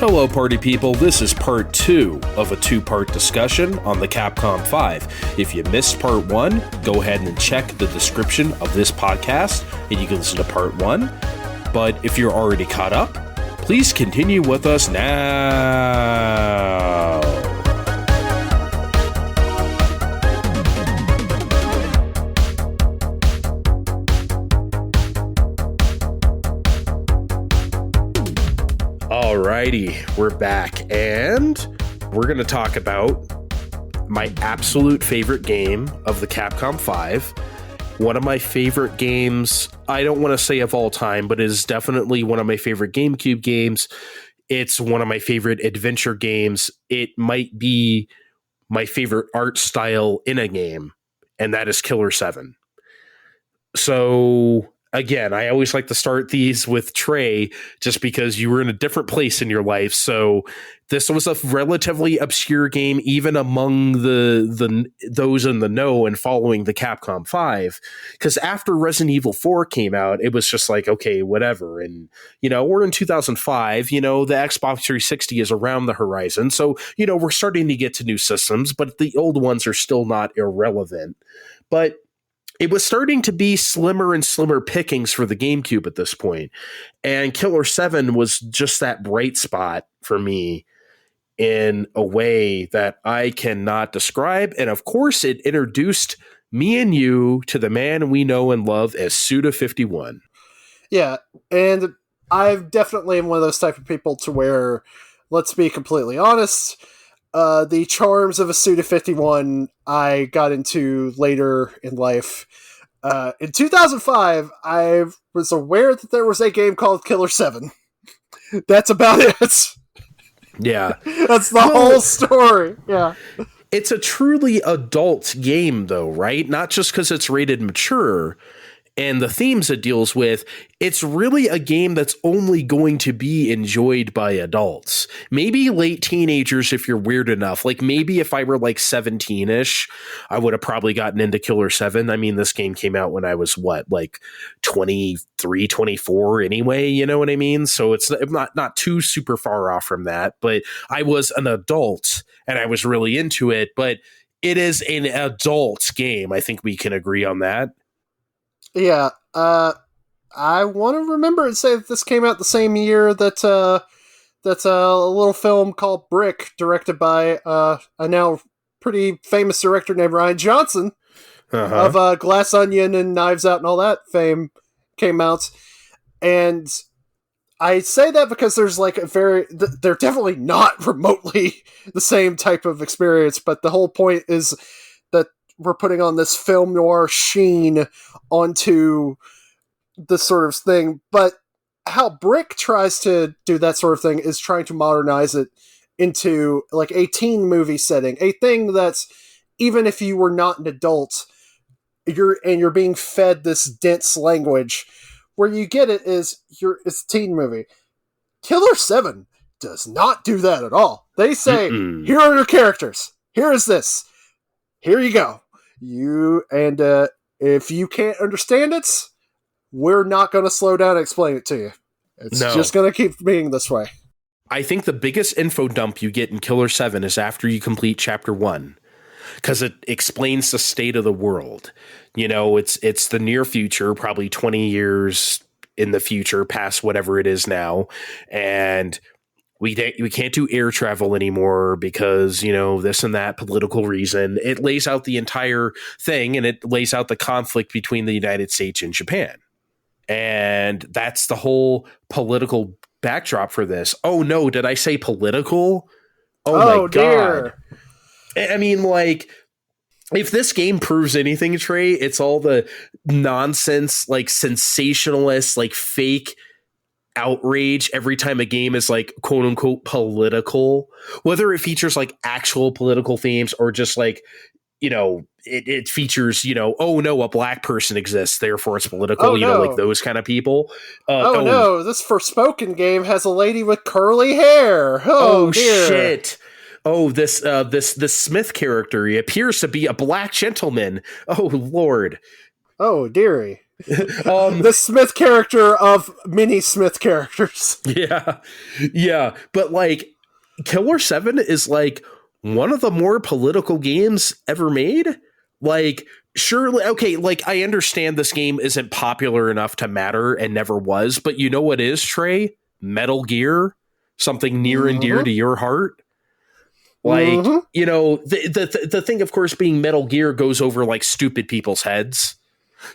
Hello, party people. This is part 2 of a 2-part discussion on the Capcom 5. If you missed part 1, go ahead and check the description of this podcast, and you can listen to part 1. But if you're already caught up, please continue with us now. Alrighty, we're back, and we're going to talk about my absolute favorite game of the Capcom 5. One of my favorite games, I don't want to say of all time, but it is definitely one of my favorite GameCube games. It's one of my favorite adventure games. It might be my favorite art style in a game, and that is Killer 7. So again, I always like to start these with Trey just because you were in a different place in your life. So this was a relatively obscure game, even among the those in the know and following the Capcom 5. Because after Resident Evil 4 came out, it was just like, okay, whatever. And, you know, we're in 2005, you know, the Xbox 360 is around the horizon. So, you know, we're starting to get to new systems, but the old ones are still not irrelevant. But it was starting to be slimmer and slimmer pickings for the GameCube at this point. And Killer 7 was just that bright spot for me in a way that I cannot describe. And of course, it introduced me and you to the man we know and love as Suda51. Yeah, and I definitely am one of those type of people to where, let's be completely honest, the charms of a Suda51 I got into later in life. In 2005, I was aware that there was a game called Killer 7. That's about it. Yeah. That's the whole story. Yeah. It's a truly adult game, though, right? Not just because it's rated mature and the themes it deals with. It's really a game that's only going to be enjoyed by adults. Maybe late teenagers if you're weird enough. Like maybe if I were like 17-ish, I would have probably gotten into Killer 7. I mean, this game came out when I was like 23, 24 anyway, you know what I mean? So it's not too super far off from that, but I was an adult and I was really into it, but it is an adult game. I think we can agree on that. Yeah, I want to remember and say that this came out the same year that a little film called Brick, directed by a now pretty famous director named Rian Johnson of Glass Onion and Knives Out and all that fame, came out. And I say that because there's like they're definitely not remotely the same type of experience, but the whole point is that we're putting on this film noir sheen onto this sort of thing. But how Brick tries to do that sort of thing is trying to modernize it into like a teen movie setting, a thing that's, even if you were not an adult, you're being fed this dense language. Where you get it is it's a teen movie. Killer 7 does not do that at all. They say, here are your characters. Here is this. Here you go. If you can't understand it, we're not going to slow down and explain it to you. It's just going to keep being this way. I think the biggest info dump you get in Killer 7 is after you complete Chapter 1, because it explains the state of the world. You know, it's the near future, probably 20 years in the future, past whatever it is now, and we can't do air travel anymore because, you know, this and that political reason. It lays out the entire thing, and it lays out the conflict between the United States and Japan. And that's the whole political backdrop for this. Oh, no, did I say political? Oh my God. Dear. I mean, like, if this game proves anything, Trey, it's all the nonsense, like sensationalist, like fake outrage every time a game is like quote unquote political, whether it features like actual political themes or just like, you know, it features, you know, oh no, a black person exists, therefore it's political, know, like those kind of people. No, this Forspoken game has a lady with curly hair. Oh dear. Shit. Oh, this Smith character, he appears to be a black gentleman. Oh Lord. Oh dearie. The Smith character of many Smith characters. Yeah. But like, Killer 7 is like one of the more political games ever made. Like, surely, okay, like, I understand this game isn't popular enough to matter and never was, but you know what is, Trey? Metal Gear, something near and dear to your heart. Like, you know, the thing, of course, being Metal Gear goes over like stupid people's heads.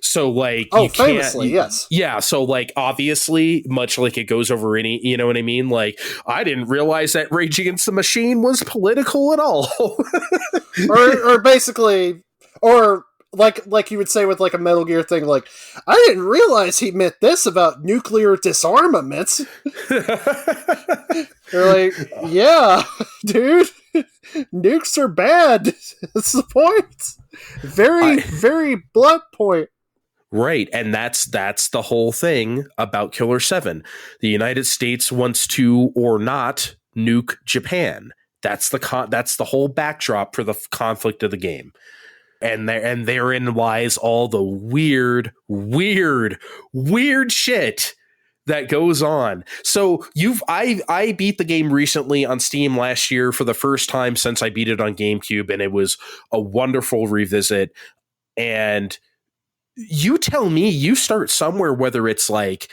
So like, you famously, can't, yes. Yeah. So like, obviously, much like it goes over any, you know what I mean? Like, I didn't realize that Rage Against the Machine was political at all. or basically, or like you would say with like a Metal Gear thing, like, I didn't realize he meant this about nuclear disarmament. They're like, yeah, dude, nukes are bad. That's the point. Very blunt point. Right, and that's the whole thing about Killer 7. The United States wants to or not nuke Japan. That's the whole backdrop for the conflict of the game. And therein lies all the weird shit that goes on. So I beat the game recently on Steam last year for the first time since I beat it on GameCube, and it was a wonderful revisit. And you tell me, you start somewhere, whether it's like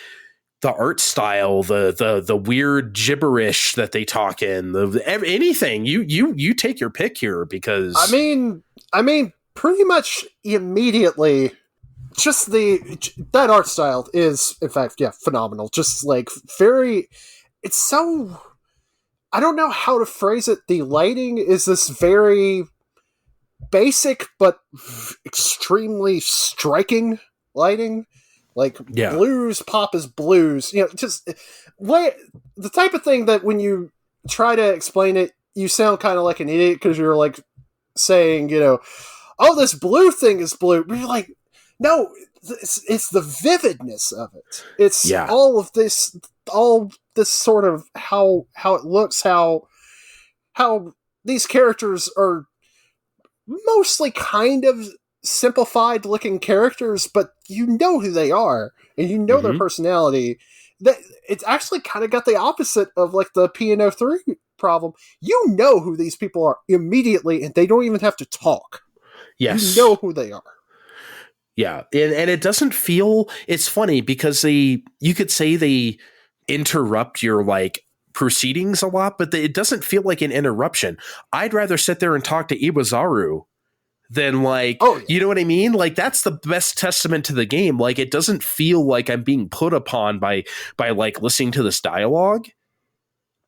the art style, the weird gibberish that they talk in, anything. You take your pick here, because I mean, pretty much immediately, just that art style is, in fact, phenomenal. Just like it's so, I don't know how to phrase it. The lighting is this very basic but extremely striking lighting. Like, blues pop as blues, you know, just the type of thing that when you try to explain it, you sound kind of like an idiot, because you're like saying, you know, oh, this blue thing is blue. But you're like, no, it's the vividness of it. It's all this sort of how it looks, how these characters are mostly kind of simplified looking characters, but you know who they are and you know their personality. That it's actually kind of got the opposite of like the PNO3 problem. You know who these people are immediately, and they don't even have to talk. Yes, you know who they are. Yeah, and it doesn't feel. It's funny because you could say they interrupt your like proceedings a lot, but it doesn't feel like an interruption. I'd rather sit there and talk to Iwazaru than like, you know what I mean? Like, that's the best testament to the game. Like, it doesn't feel like I'm being put upon by like listening to this dialogue,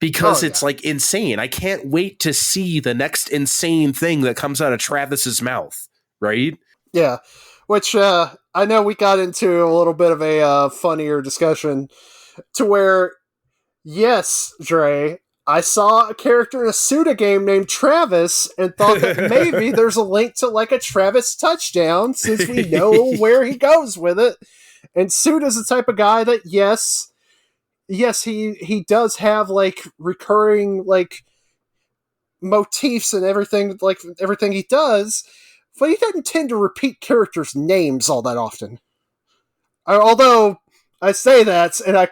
because it's like insane. I can't wait to see the next insane thing that comes out of Travis's mouth. Right? Yeah. Which I know we got into a little bit of a funnier discussion to where, yes, Dre, I saw a character in a Suda game named Travis and thought that maybe there's a link to like a Travis touchdown, since we know where he goes with it. And Suda's the type of guy that, yes, he does have like recurring like motifs and everything, like everything he does, but he doesn't tend to repeat characters' names all that often. Although I say that, and I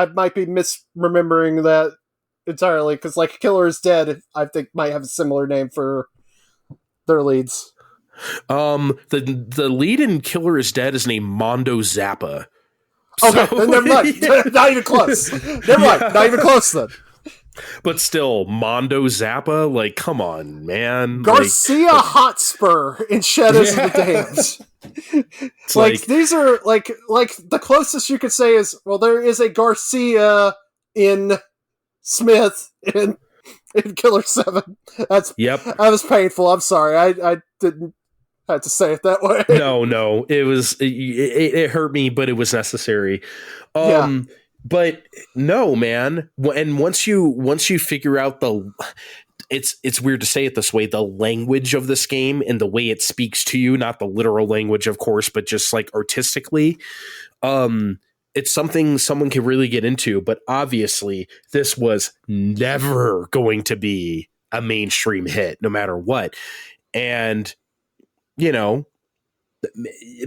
might be misremembering that entirely, because like Killer is Dead, I think might have a similar name for their leads. The lead in Killer is Dead is named Mondo Zappa. Okay, then never mind. Not even close. Never mind. Not even close then. But still, Mondo Zappa, like, come on, man. Garcia Hotspur in Shadows of the Damned. Like, these are like the closest you could say is, well, there is a Garcia in Smith in Killer 7. That was painful. I'm sorry. I didn't have to say it that way. No. It hurt me, but it was necessary. But no, man. And once you figure out it's weird to say it this way, the language of this game and the way it speaks to you, not the literal language, of course, but just like artistically, it's something someone can really get into. But obviously, this was never going to be a mainstream hit, no matter what. And, you know,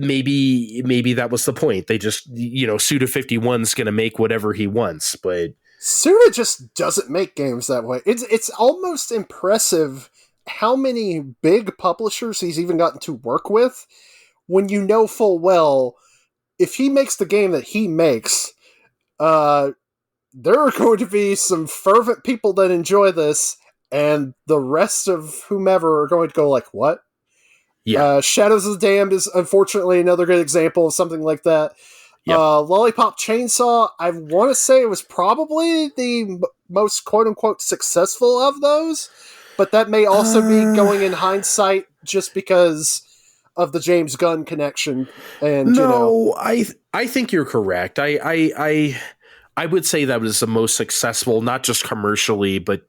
maybe that was the point. They just, Suda51's going to make whatever he wants, but Suda just doesn't make games that way. It's almost impressive how many big publishers he's even gotten to work with, when you know full well, if he makes the game that he makes, there are going to be some fervent people that enjoy this, and the rest of whomever are going to go like, what? yeah. Shadows of the Damned is unfortunately another good example of something like that. Yep. Lollipop Chainsaw, I want to say it was probably the most quote-unquote successful of those, but that may also be going in hindsight just because of the James Gunn connection. And no, I think you're correct. I would say that was the most successful, not just commercially, but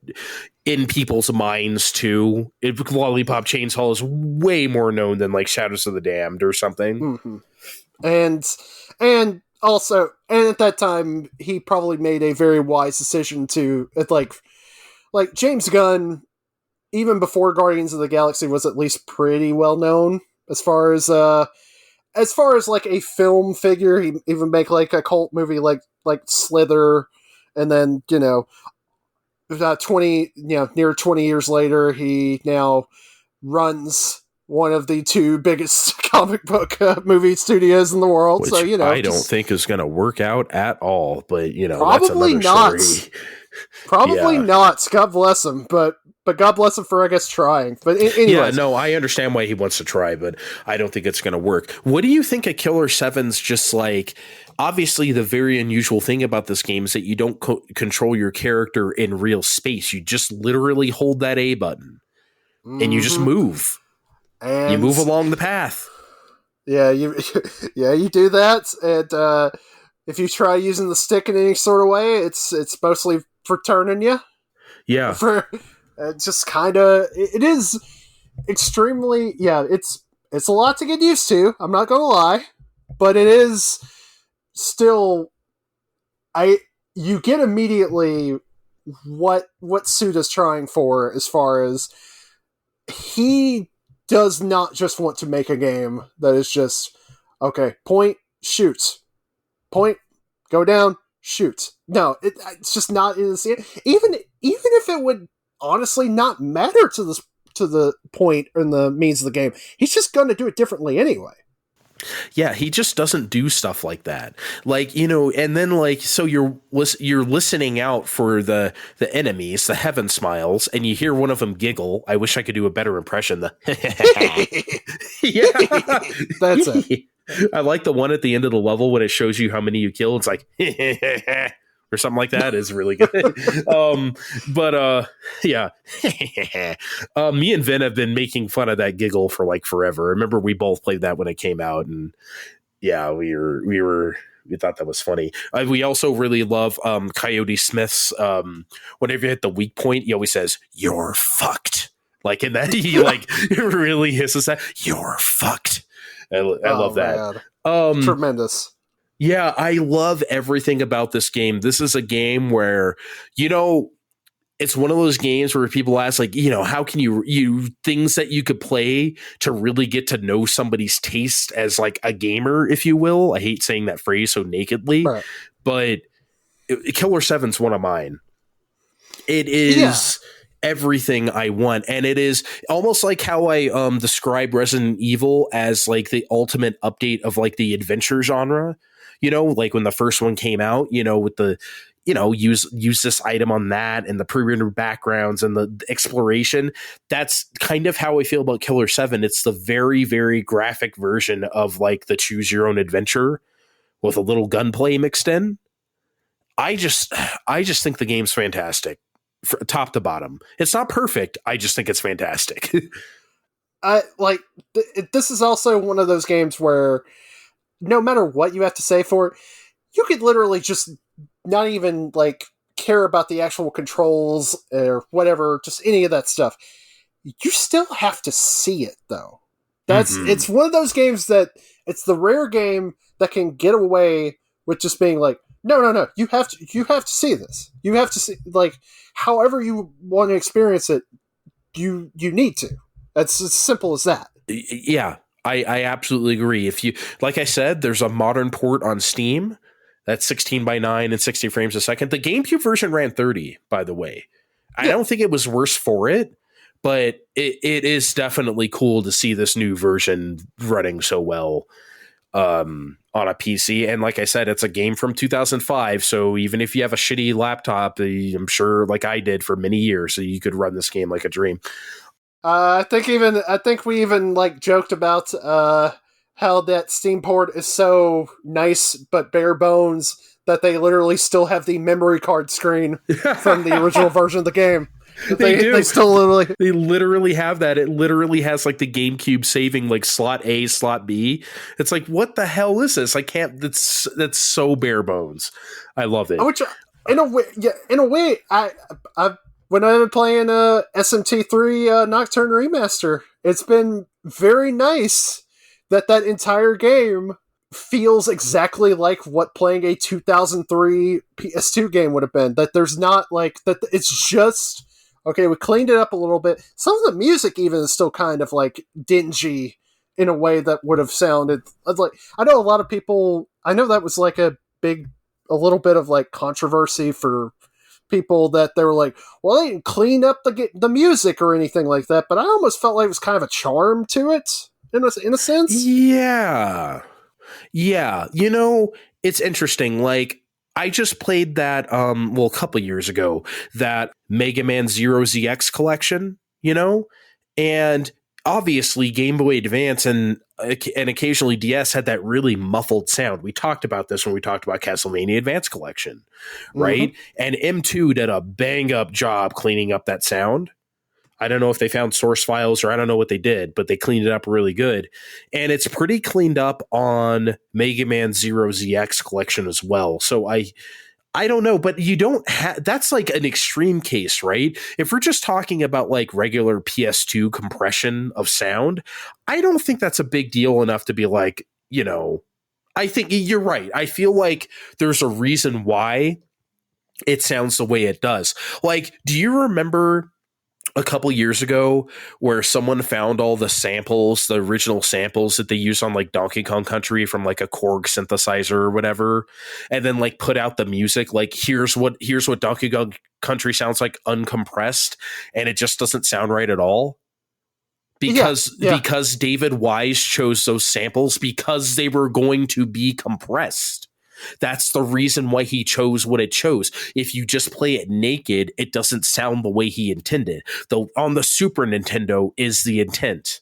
in people's minds too. Lollipop Chainsaw is way more known than like Shadows of the Damned or something. Mm-hmm. And also, and at that time, he probably made a very wise decision to like James Gunn, even before Guardians of the Galaxy, was at least pretty well known as far as like a film figure. He even make like a cult movie like Slither, and then near 20 years later, he now runs one of the two biggest comic book movie studios in the world. Which so I don't think is going to work out at all. But probably that's not. Story. Probably not. God bless him, but God bless him for, I guess, trying. But anyway, yeah, no, I understand why he wants to try, but I don't think it's going to work. What do you think of Killer 7's just like? Obviously, the very unusual thing about this game is that you don't control your character in real space. You just literally hold that A button, and you just move. And you move along the path. Yeah, you do that, and if you try using the stick in any sort of way, it's mostly for turning you. Yeah. For just kind of, it is extremely, it's a lot to get used to. I'm not gonna lie, but it is still, you get immediately what Suda's trying for, as far as he does not just want to make a game that is just, okay, point, shoot. Point, go down, shoot. No, it's just not in the even if it would honestly not matter to the point and the means of the game, he's just going to do it differently anyway. Yeah, he just doesn't do stuff like that. Like, and then like, so you're listening out for the enemies, the heaven smiles, and you hear one of them giggle. I wish I could do a better impression. Yeah, that's it. I like the one at the end of the level when it shows you how many you kill. It's like, or something like that is really good. Yeah. Me and Vin have been making fun of that giggle for like forever. I remember we both played that when it came out, and yeah, we thought that was funny. We also really love Coyote Smith's whenever you hit the weak point, he always says, "You're fucked." Like in that, he like really hisses that, "You're fucked." I love that. Tremendous. Yeah, I love everything about this game. This is a game where, it's one of those games where people ask, like, how can you things that you could play to really get to know somebody's taste as like a gamer, if you will. I hate saying that phrase so nakedly, right. But Killer 7's one of mine. It is everything I want, and it is almost like how I describe Resident Evil as like the ultimate update of like the adventure genre. Like when the first one came out, with the use this item on that, and the pre-rendered backgrounds and the exploration. That's kind of how I feel about Killer 7. It's the very, very graphic version of like the choose your own adventure with a little gunplay mixed in. I just think the game's fantastic. Top to bottom. It's not perfect. I just think it's fantastic. This is also one of those games where no matter what you have to say for it, you could literally just not even like care about the actual controls or whatever, just any of that stuff. You still have to see it though. It's one of those games that it's the rare game that can get away with just being like, no, you have to see this. You have to see, like, however you want to experience it, you need to. It's as simple as that. Yeah. I absolutely agree. If you, like I said, there's a modern port on Steam that's 16 by 9 and 60 frames a second. The GameCube version ran 30, by the way. I don't think it was worse for it, but it is definitely cool to see this new version running so well on a PC. And like I said, it's a game from 2005. So even if you have a shitty laptop, I'm sure, like I did for many years, so you could run this game like a dream. I think we even like joked about how that Steam port is so nice but bare bones that they literally still have the memory card screen from the original version of the game. They do. They still literally. They literally have that. It literally has like the GameCube saving like slot A, slot B. It's like, what the hell is this? I can't. That's so bare bones. I love it. Which, in a way, I when I've been playing SMT3 Nocturne Remaster, it's been very nice that entire game feels exactly like what playing a 2003 PS2 game would have been. That there's not like that. It's just. Okay, we cleaned it up a little bit. Some of the music even is still kind of like dingy in a way that would have sounded like. I know a lot of people. I know that was like a little bit of like controversy for people that they were like, well, they didn't clean up the music or anything like that. But I almost felt like it was kind of a charm to it in a sense. Yeah. You know, it's interesting. Like, I just played that, a couple years ago, that Mega Man Zero ZX collection, you know? And obviously Game Boy Advance and occasionally DS had that really muffled sound. We talked about this when we talked about Castlevania Advance Collection, right? Mm-hmm. And M2 did a bang-up job cleaning up that sound. I don't know if they found source files or I don't know what they did, but they cleaned it up really good. And it's pretty cleaned up on Mega Man Zero ZX collection as well. So I don't know, but you don't have, that's like an extreme case, right? If we're just talking about like regular PS2 compression of sound, I don't think that's a big deal enough to be like, you know, I think you're right. I feel like there's a reason why it sounds the way it does. Like, do you remember a couple years ago where someone found all the samples, the original samples that they used on like Donkey Kong Country from like a Korg synthesizer or whatever, and then like put out the music like here's what Donkey Kong Country sounds like uncompressed, and it just doesn't sound right at all because David Wise chose those samples because they were going to be compressed. That's the reason why he chose what it chose. If you just play it naked, it doesn't sound the way he intended. Though on the Super Nintendo is the intent.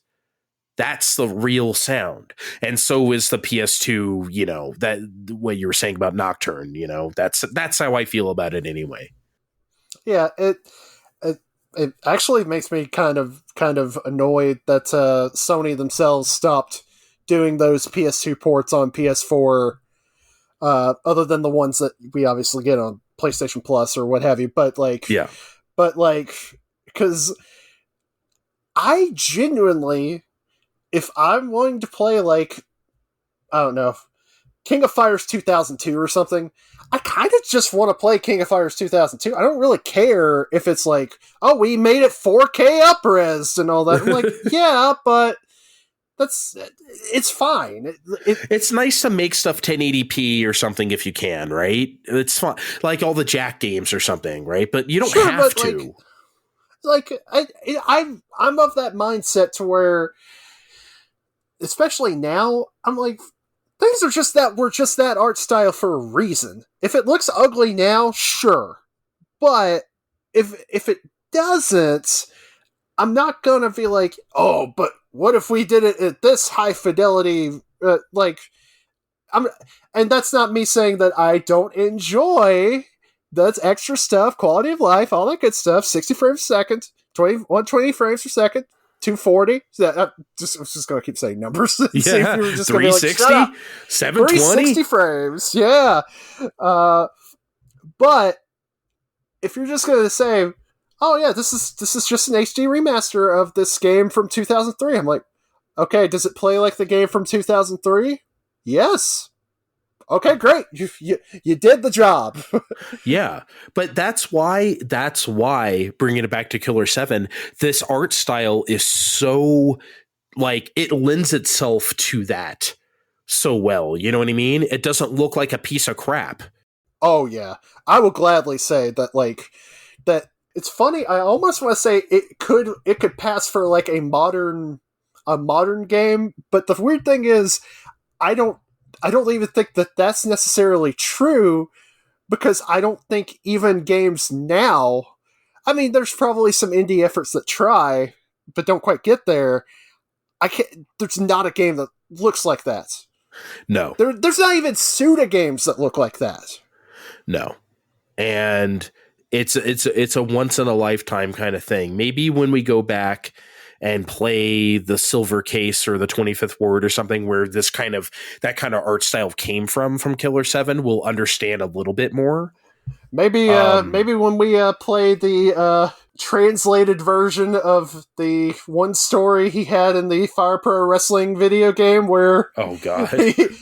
That's the real sound. And so is the PS2, you know, that what you were saying about Nocturne, you know, that's how I feel about it anyway. Yeah, it actually makes me kind of annoyed that Sony themselves stopped doing those PS2 ports on PS4. Other than the ones that we obviously get on PlayStation Plus or what have you, because I genuinely, if I'm wanting to play like, I don't know, King of Fighters 2002 or something, I kind of just want to play King of Fighters 2002. I don't really care if it's like, oh, we made it 4K up-res and all that. I'm like, yeah, but it's fine. It's nice to make stuff 1080p or something if you can, right? It's fun, like all the Jack games or something, right? But you don't have to. I'm of that mindset to where, especially now, I'm like, things are just that art style for a reason. If it looks ugly now, sure, but if it doesn't, I'm not gonna be like, oh, but what if we did it at this high fidelity? And that's not me saying that I don't enjoy that extra stuff, quality of life, all that good stuff. 60 frames a second, 120 frames per second, 240. I'm just gonna keep saying numbers. Yeah, see if you're just 360, gonna be like, 720, 360 frames. Yeah, but if you're just gonna say, oh yeah, this is just an HD remaster of this game from 2003. I'm like, okay, does it play like the game from 2003? Yes. Okay, great. You did the job. Yeah, but that's why bringing it back to Killer 7, this art style is so like it lends itself to that so well. You know what I mean? It doesn't look like a piece of crap. Oh yeah, I will gladly say that. Like that, it's funny. I almost want to say it could pass for like a modern game. But the weird thing is, I don't even think that that's necessarily true, because I don't think even games now. I mean, there's probably some indie efforts that try, but don't quite get there. I can't. There's not a game that looks like that. No, there's not even Suda games that look like that. No. And it's a once in a lifetime kind of thing. Maybe when we go back and play the Silver Case or the 25th Ward or something where that kind of art style came from Killer 7, we'll understand a little bit more. Maybe when we play the translated version of the one story he had in the Fire Pro Wrestling video game where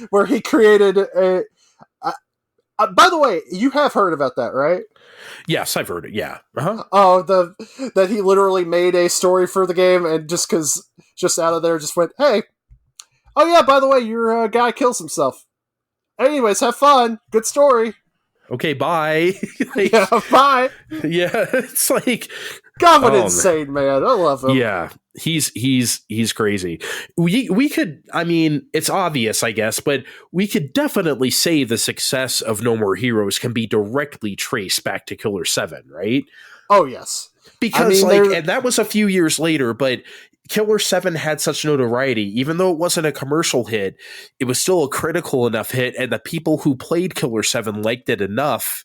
where he created a by the way, you have heard about that, right? Yes, I've heard it. Yeah. Uh-huh. Oh, that he literally made a story for the game, and just out of there just went, hey, oh yeah, by the way, your guy kills himself. Anyways, have fun. Good story. Okay, bye. Yeah, bye. Yeah, it's like God, what insane man. I love him. Yeah, he's crazy. We could, I mean, it's obvious, I guess, but we could definitely say the success of No More Heroes can be directly traced back to Killer 7, right? Oh yes, because and that was a few years later, but Killer 7 had such notoriety, even though it wasn't a commercial hit, it was still a critical enough hit, and the people who played Killer 7 liked it enough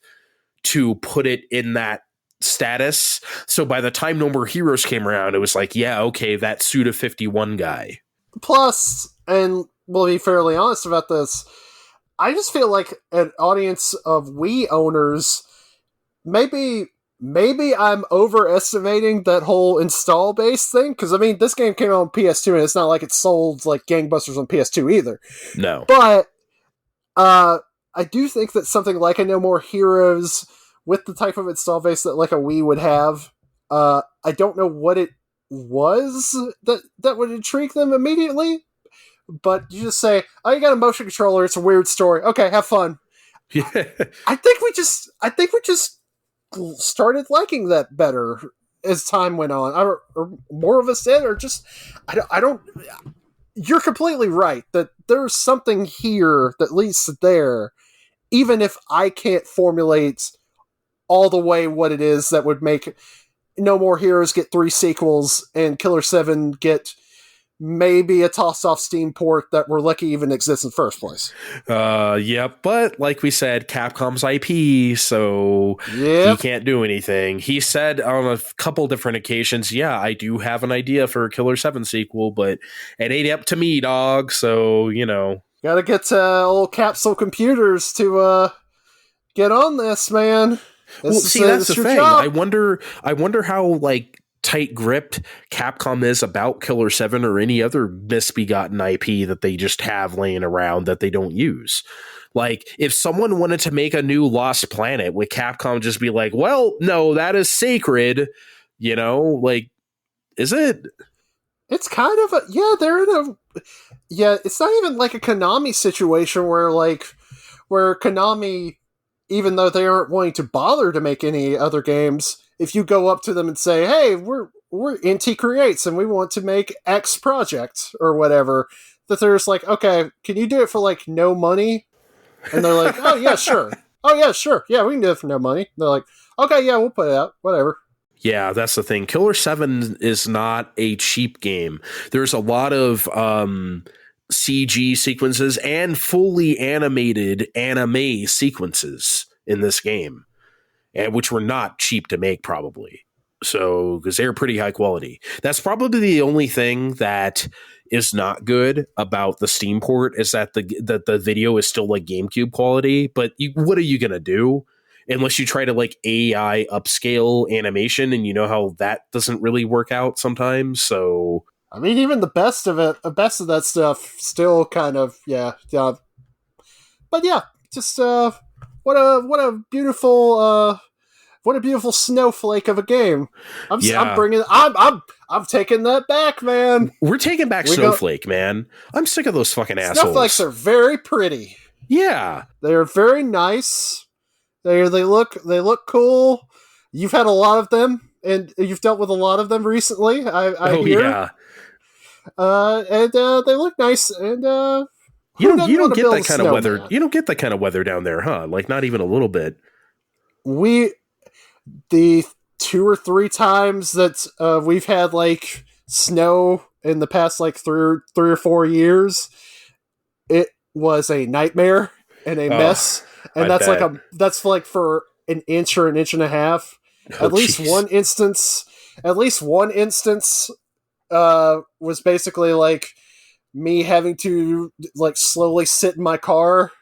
to put it in that status. So by the time No More Heroes came around, it was like, yeah, okay, that Suda 51 guy. Plus, and we'll be fairly honest about this, I just feel like an audience of Wii owners, maybe I'm overestimating that whole install base thing, because I mean, this game came out on PS2, and it's not like it sold like gangbusters on PS2 either. No. But I do think that something like a No More Heroes, with the type of install base that like a Wii would have, I don't know what it was that would intrigue them immediately, but you just say, oh, you got a motion controller, it's a weird story, okay, have fun. Yeah. I think we just started liking that better as time went on, or more of us did, or just I don't. You're completely right that there's something here that leads to there, even if I can't formulate all the way what it is that would make No More Heroes get 3 sequels and Killer 7 get maybe a tossed-off Steam port that we're lucky even exists in the first place. Yep, but like we said, Capcom's IP, so he can't do anything. He said on a couple different occasions, yeah, I do have an idea for a Killer 7 sequel, but it ain't up to me, dog, so, you know. Gotta get old Capsule Computers to get on this, man. That's the thing. Job. I wonder how, like, tight-gripped Capcom is about Killer 7 or any other misbegotten IP that they just have laying around that they don't use. Like, if someone wanted to make a new Lost Planet, would Capcom just be like, well, no, that is sacred, you know? Like, is it? It's kind of they're in a... Yeah, it's not even like a Konami situation where Konami, even though they aren't wanting to bother to make any other games, if you go up to them and say, hey, we're Inti Creates and we want to make X project or whatever, that they're just like, okay, can you do it for like no money? And they're like, oh yeah, sure. Oh yeah, sure. Yeah, we can do it for no money. And they're like, okay, yeah, we'll put it out. Whatever. Yeah, that's the thing. Killer 7 is not a cheap game. There's a lot of CG sequences and fully animated anime sequences in this game, and which were not cheap to make, probably. So, because they're pretty high quality. That's probably the only thing that is not good about the Steam port, is that the video is still like GameCube quality. But what are you gonna do? Unless you try to like AI upscale animation, and you know how that doesn't really work out sometimes. So, I mean, even the best of that stuff still kind of, yeah. But yeah, just what a beautiful snowflake of a game. I'm I'm taking that back, man. We're taking back Snowflake, man. I'm sick of those fucking assholes. Snowflakes are very pretty. Yeah. They are very nice. They look cool. You've had a lot of them, and you've dealt with a lot of them recently. I hear. Yeah. And they look nice. And you don't get that kind of weather. You don't get that kind of weather down there, huh? Like not even a little bit. The 2 or 3 times that we've had like snow in the past like 3 or 4 years, it was a nightmare and a mess. And that's like for an inch or an inch and a half. At least one instance was basically like me having to like slowly sit in my car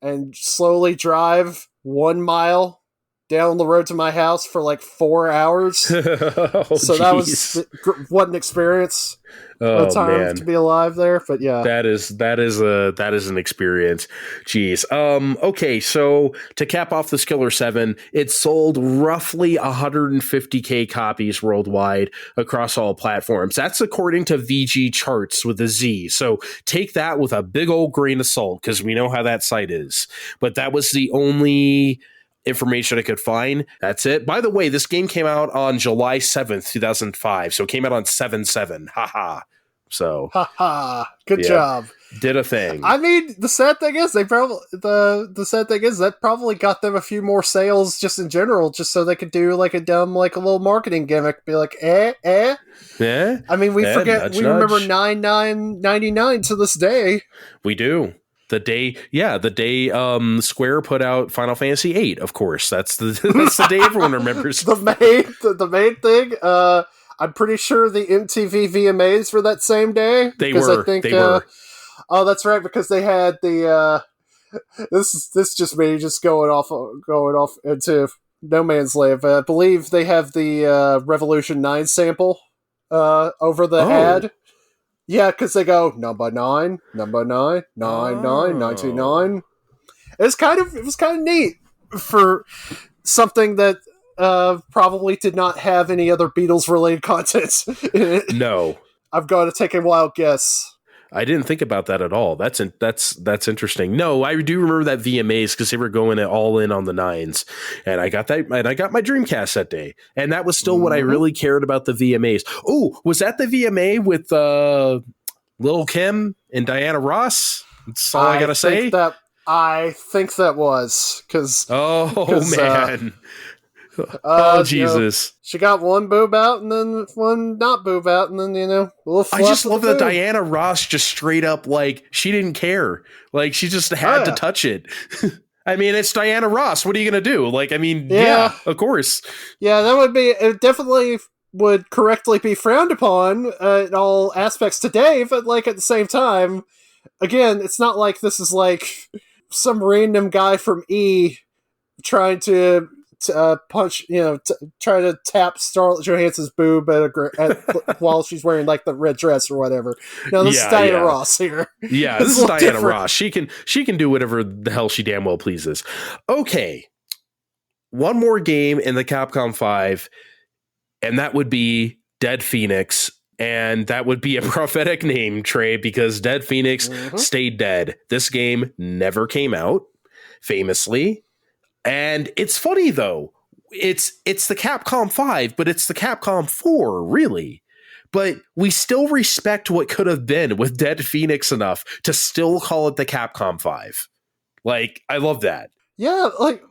and slowly drive 1 mile down the road to my house for like 4 hours. So that was what an experience. Time to be alive there, but yeah, that is an experience. Jeez. Okay, so to cap off this Killer 7, it sold roughly 150,000 copies worldwide across all platforms. That's according to VG Charts with a Z. So take that with a big old grain of salt, because we know how that site is. But that was the only information I could find. That's it. By the way, this game came out on July 7th, 2005. So it came out on 7/7. Haha. So good job. Did a thing. I mean, the sad thing is that probably got them a few more sales just in general, just so they could do like a dumb, like a little marketing gimmick, be like, Yeah. I mean, we remember 99.99 to this day. We do. The day Square put out Final Fantasy VIII, of course. That's the day everyone remembers. the main thing. I'm pretty sure the MTV VMAs were that same day. They were. Oh, that's right, because they had the. This just me just going off into no man's land. But I believe they have the Revolution 9 sample over the ad. Yeah, because they go number 9, 99. It was kind of neat for something that probably did not have any other Beatles related content in it. No, I've got to take a wild guess. I didn't think about that at all. That's interesting. No, I do remember that VMAs because they were going all in on the 9s, and I got that, and I got my Dreamcast that day, and that was still what I really cared about the VMAs. Oh, was that the VMA with Lil' Kim and Diana Ross? That's all I gotta say. I think that was because. Man. Jesus! She got one boob out and then one not boob out, and then a little. I just love that Diana Ross just straight up like she didn't care, like she just had to touch it. I mean, it's Diana Ross. What are you gonna do? Like, I mean, yeah of course. Yeah, that would be. It definitely would correctly be frowned upon in all aspects today, but like at the same time, again, it's not like this is like some random guy from E trying to. Punch, try to tap Scarlett Johansson's boob while she's wearing like the red dress or whatever. No, this is Diana Ross here. Yeah, this is Diana Ross. She can do whatever the hell she damn well pleases. Okay, one more game in the Capcom 5, and that would be Dead Phoenix. And that would be a prophetic name, Trey, because Dead Phoenix stayed dead. This game never came out, famously. And it's funny though, it's the Capcom 5, but it's the Capcom 4, really. But we still respect what could have been with Dead Phoenix enough to still call it the Capcom 5. Like, I love that. Yeah, like,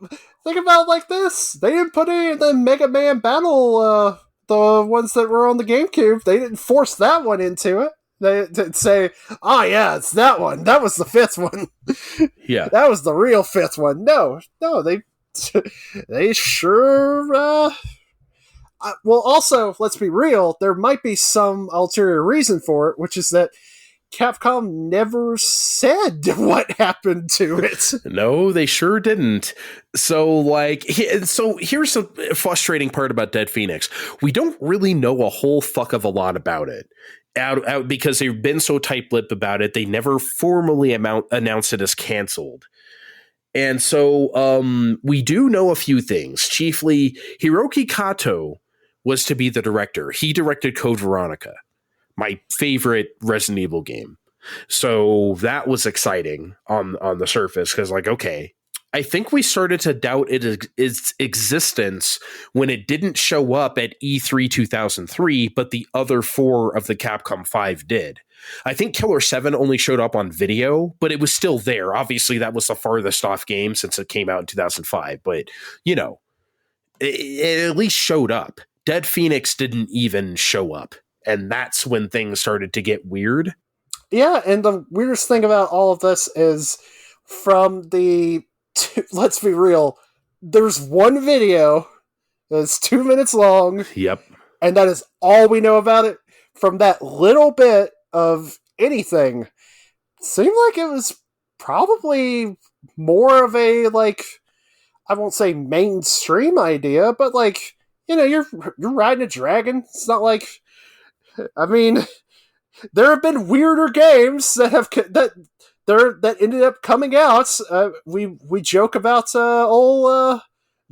think about it like this. They didn't put any of the Mega Man Battle, the ones that were on the GameCube. They didn't force that one into it. They didn't say, yeah, it's that one. That was the 5th one. Yeah. That was the real 5th one. No, they sure... well, also, let's be real, there might be some ulterior reason for it, which is that Capcom never said what happened to it. No, they sure didn't. So here's the frustrating part about Dead Phoenix. We don't really know a whole fuck of a lot about it. Out because they've been so tight-lipped about it, they never formally announced it as canceled. And so we do know a few things. Chiefly, Hiroki Kato was to be the director. He directed Code Veronica, my favorite Resident Evil game. So that was exciting on the surface because, like, okay, I think we started to doubt its existence when it didn't show up at E3 2003, but the other 4 of the Capcom 5 did. I think Killer 7 only showed up on video, but it was still there. Obviously, that was the farthest off game since it came out in 2005, but, you know, it at least showed up. Dead Phoenix didn't even show up, and that's when things started to get weird. Yeah, and the weirdest thing about all of this is from let's be real, there's one video that's 2 minutes long. Yep. And that is all we know about it. From that little bit of anything, seemed like it was probably more of a, like, I won't say mainstream idea, but, like, you know, you're riding a dragon. It's not like, I mean, there have been weirder games that ended up coming out. We joke about old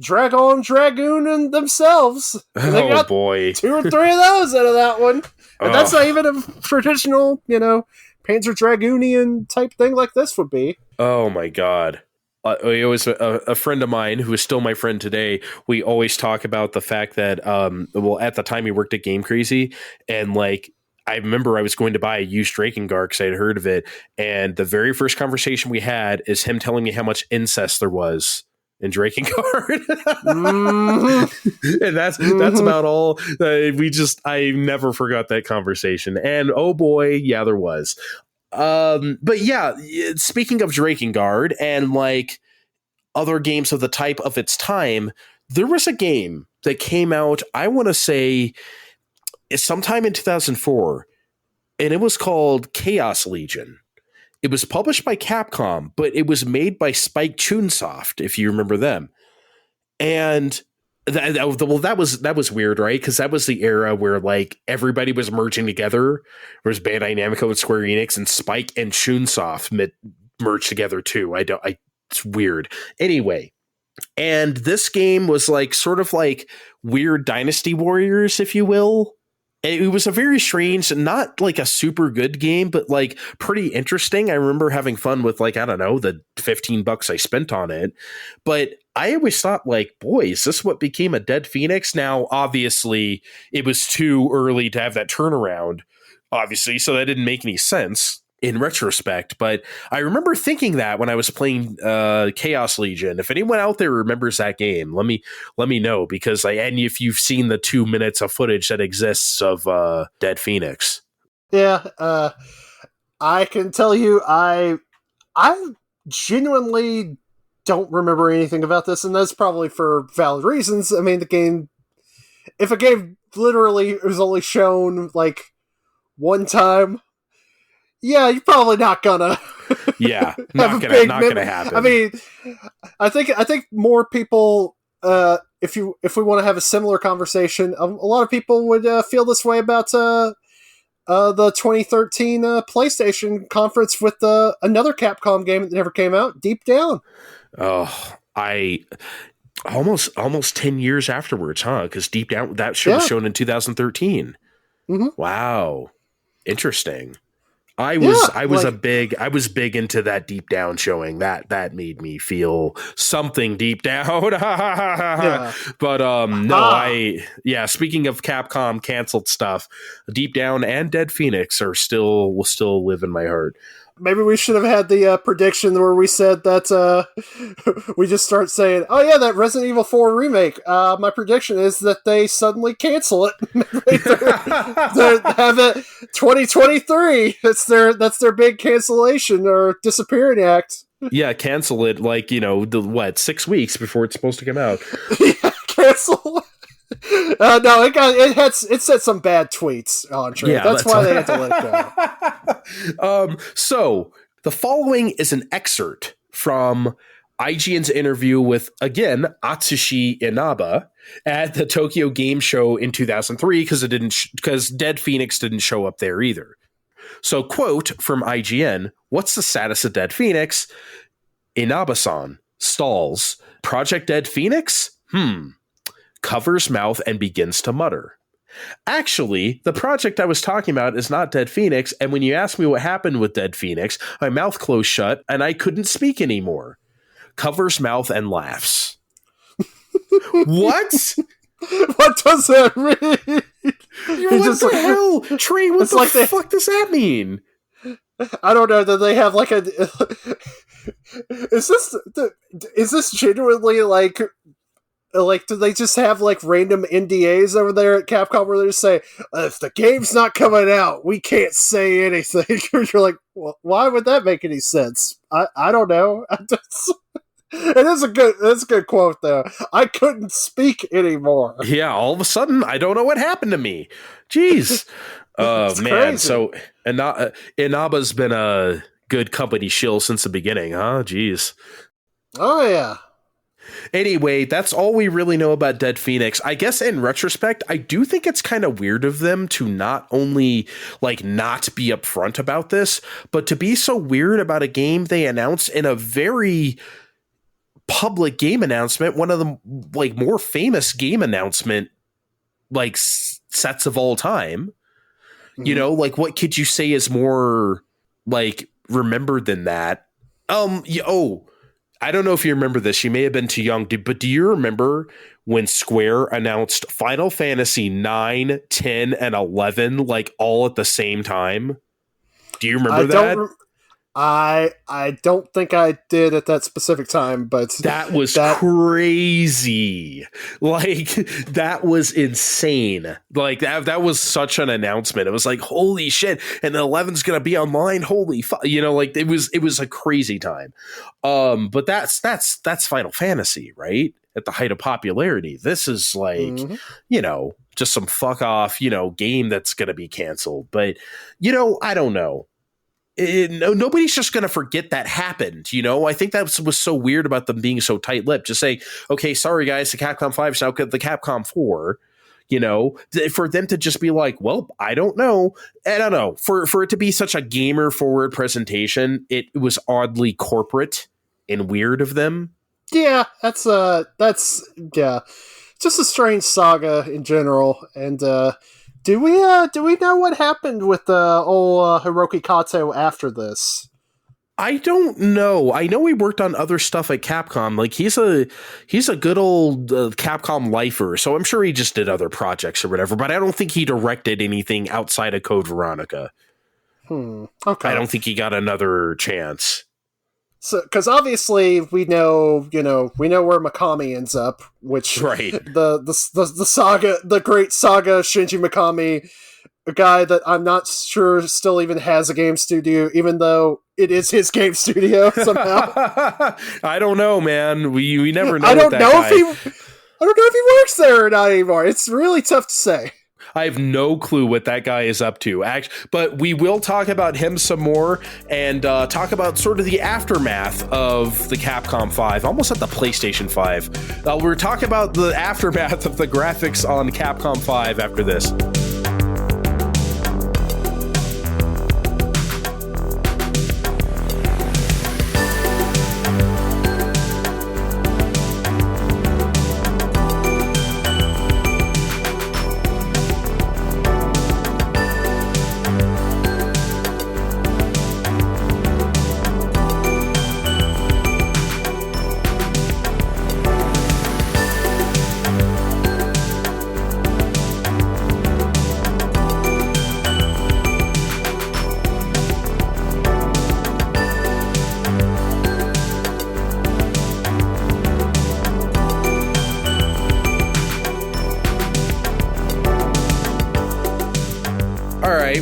Dragoon and themselves. They got boy, 2 or 3 of those out of that one, and that's not even a traditional, you know, Panzer Dragoonian type thing like this would be. Oh my god. It was a friend of mine who is still my friend today. We always talk about the fact that, well, at the time he worked at Game Crazy, and like, I remember I was going to buy a used Drakengard because I had heard of it, and the very first conversation we had is him telling me how much incest there was in Drakengard. And that's about all. I never forgot that conversation. And oh boy, yeah, there was. But yeah, speaking of Drakengard and like other games of the type of its time, there was a game that came out, I want to say, sometime in 2004, and it was called Chaos Legion. It was published by Capcom, but it was made by Spike Chunsoft, if you remember them. And that was weird, right? Because that was the era where like everybody was merging together. There was Bandai Namco and Square Enix, and Spike and Chunsoft merged together too. It's weird. Anyway, and this game was like sort of like weird Dynasty Warriors, if you will. It was a very strange, not like a super good game, but like pretty interesting. I remember having fun with, like, I don't know, the $15 I spent on it. But I always thought, like, boy, is this what became a Dead Phoenix? Now, obviously, it was too early to have that turnaround, obviously, so that didn't make any sense in retrospect. But I remember thinking that when I was playing Chaos Legion. If anyone out there remembers that game, let me know, because and if you've seen the 2 minutes of footage that exists of Dead Phoenix. Yeah, I can tell you, I genuinely don't remember anything about this, and that's probably for valid reasons. I mean, if a game literally was only shown like one time, yeah, you're probably not gonna. Yeah, not gonna happen. I mean, I think more people, if we want to have a similar conversation, a lot of people would feel this way about the 2013 PlayStation conference with another Capcom game that never came out, Deep Down. Oh, I almost 10 years afterwards, huh? Because Deep Down, that show was shown in 2013. Mm-hmm. Wow, interesting. I was big into that Deep Down showing. That made me feel something deep down. Yeah. But speaking of Capcom canceled stuff, Deep Down and Dead Phoenix will still live in my heart. Maybe we should have had the prediction where we said that we just start saying, oh yeah, that Resident Evil 4 remake. My prediction is that they suddenly cancel it. they have it 2023. That's their big cancellation or disappearing act. Yeah, cancel it 6 weeks before it's supposed to come out. Yeah, cancel. No, it said some bad tweets, Andre. Yeah, that's why they had to let it go. So the following is an excerpt from IGN's interview with, again, Atsushi Inaba at the Tokyo Game Show in 2003, because Dead Phoenix didn't show up there either. So, quote from IGN: "What's the status of Dead Phoenix? Inaba-san stalls. Project Dead Phoenix? covers mouth, and begins to mutter. Actually, the project I was talking about is not Dead Phoenix, and when you ask me what happened with Dead Phoenix, my mouth closed shut and I couldn't speak anymore. Covers mouth and laughs. What? What does that mean? What the hell? Trey, what the fuck does that mean? I don't know. Do they have like a... Is this genuinely like, do they just have like random NDAs over there at Capcom where they just say, if the game's not coming out, we can't say anything? You're like, well, why would that make any sense? I don't know. It's a good quote though. I couldn't speak anymore. Yeah, all of a sudden, I don't know what happened to me. Jeez. Oh man. Crazy. So Inaba's been a good company shill since the beginning, huh? Jeez. Oh yeah. Anyway, that's all we really know about Dead Phoenix. I guess in retrospect, I do think it's kind of weird of them to not only like not be upfront about this, but to be so weird about a game they announced in a very public game announcement, one of the like more famous game announcement like sets of all time. Mm-hmm. You know, like what could you say is more like remembered than that? I don't know if you remember this. You may have been too young, but do you remember when Square announced Final Fantasy 9, 10, and 11 like all at the same time? Do you remember that? I don't think I did at that specific time, but that was crazy. Like that was insane. Like that was such an announcement. It was like, holy shit. And the 11's going to be online. Holy fuck. You know, like it was a crazy time. But that's Final Fantasy, right? At the height of popularity. This is like, you know, just some fuck off, you know, game that's going to be canceled. But, you know, I don't know. Nobody's just going to forget that happened. You know, I think that was so weird about them being so tight-lipped. Just say, okay, sorry guys, the Capcom 5 is now the Capcom 4. You know, for them to just be like, well, I don't know. For it to be such a gamer-forward presentation, it was oddly corporate and weird of them. Yeah, that's just a strange saga in general. And do we know what happened with old Hiroki Kato after this? I don't know. I know he worked on other stuff at Capcom. Like he's a good old Capcom lifer, so I'm sure he just did other projects or whatever. But I don't think he directed anything outside of Code Veronica. Okay. I don't think he got another chance. So, because obviously we know where Mikami ends up, which right. the saga, the great saga Shinji Mikami, a guy that I'm not sure still even has a game studio, even though it is his game studio somehow. I don't know, man. We never know. I don't know if he works there or not anymore. It's really tough to say. I have no clue what that guy is up to. But we will talk about him some more and talk about sort of the aftermath of the Capcom 5, almost at the PlayStation 5. We're talking about the aftermath of the graphics on Capcom 5 after this.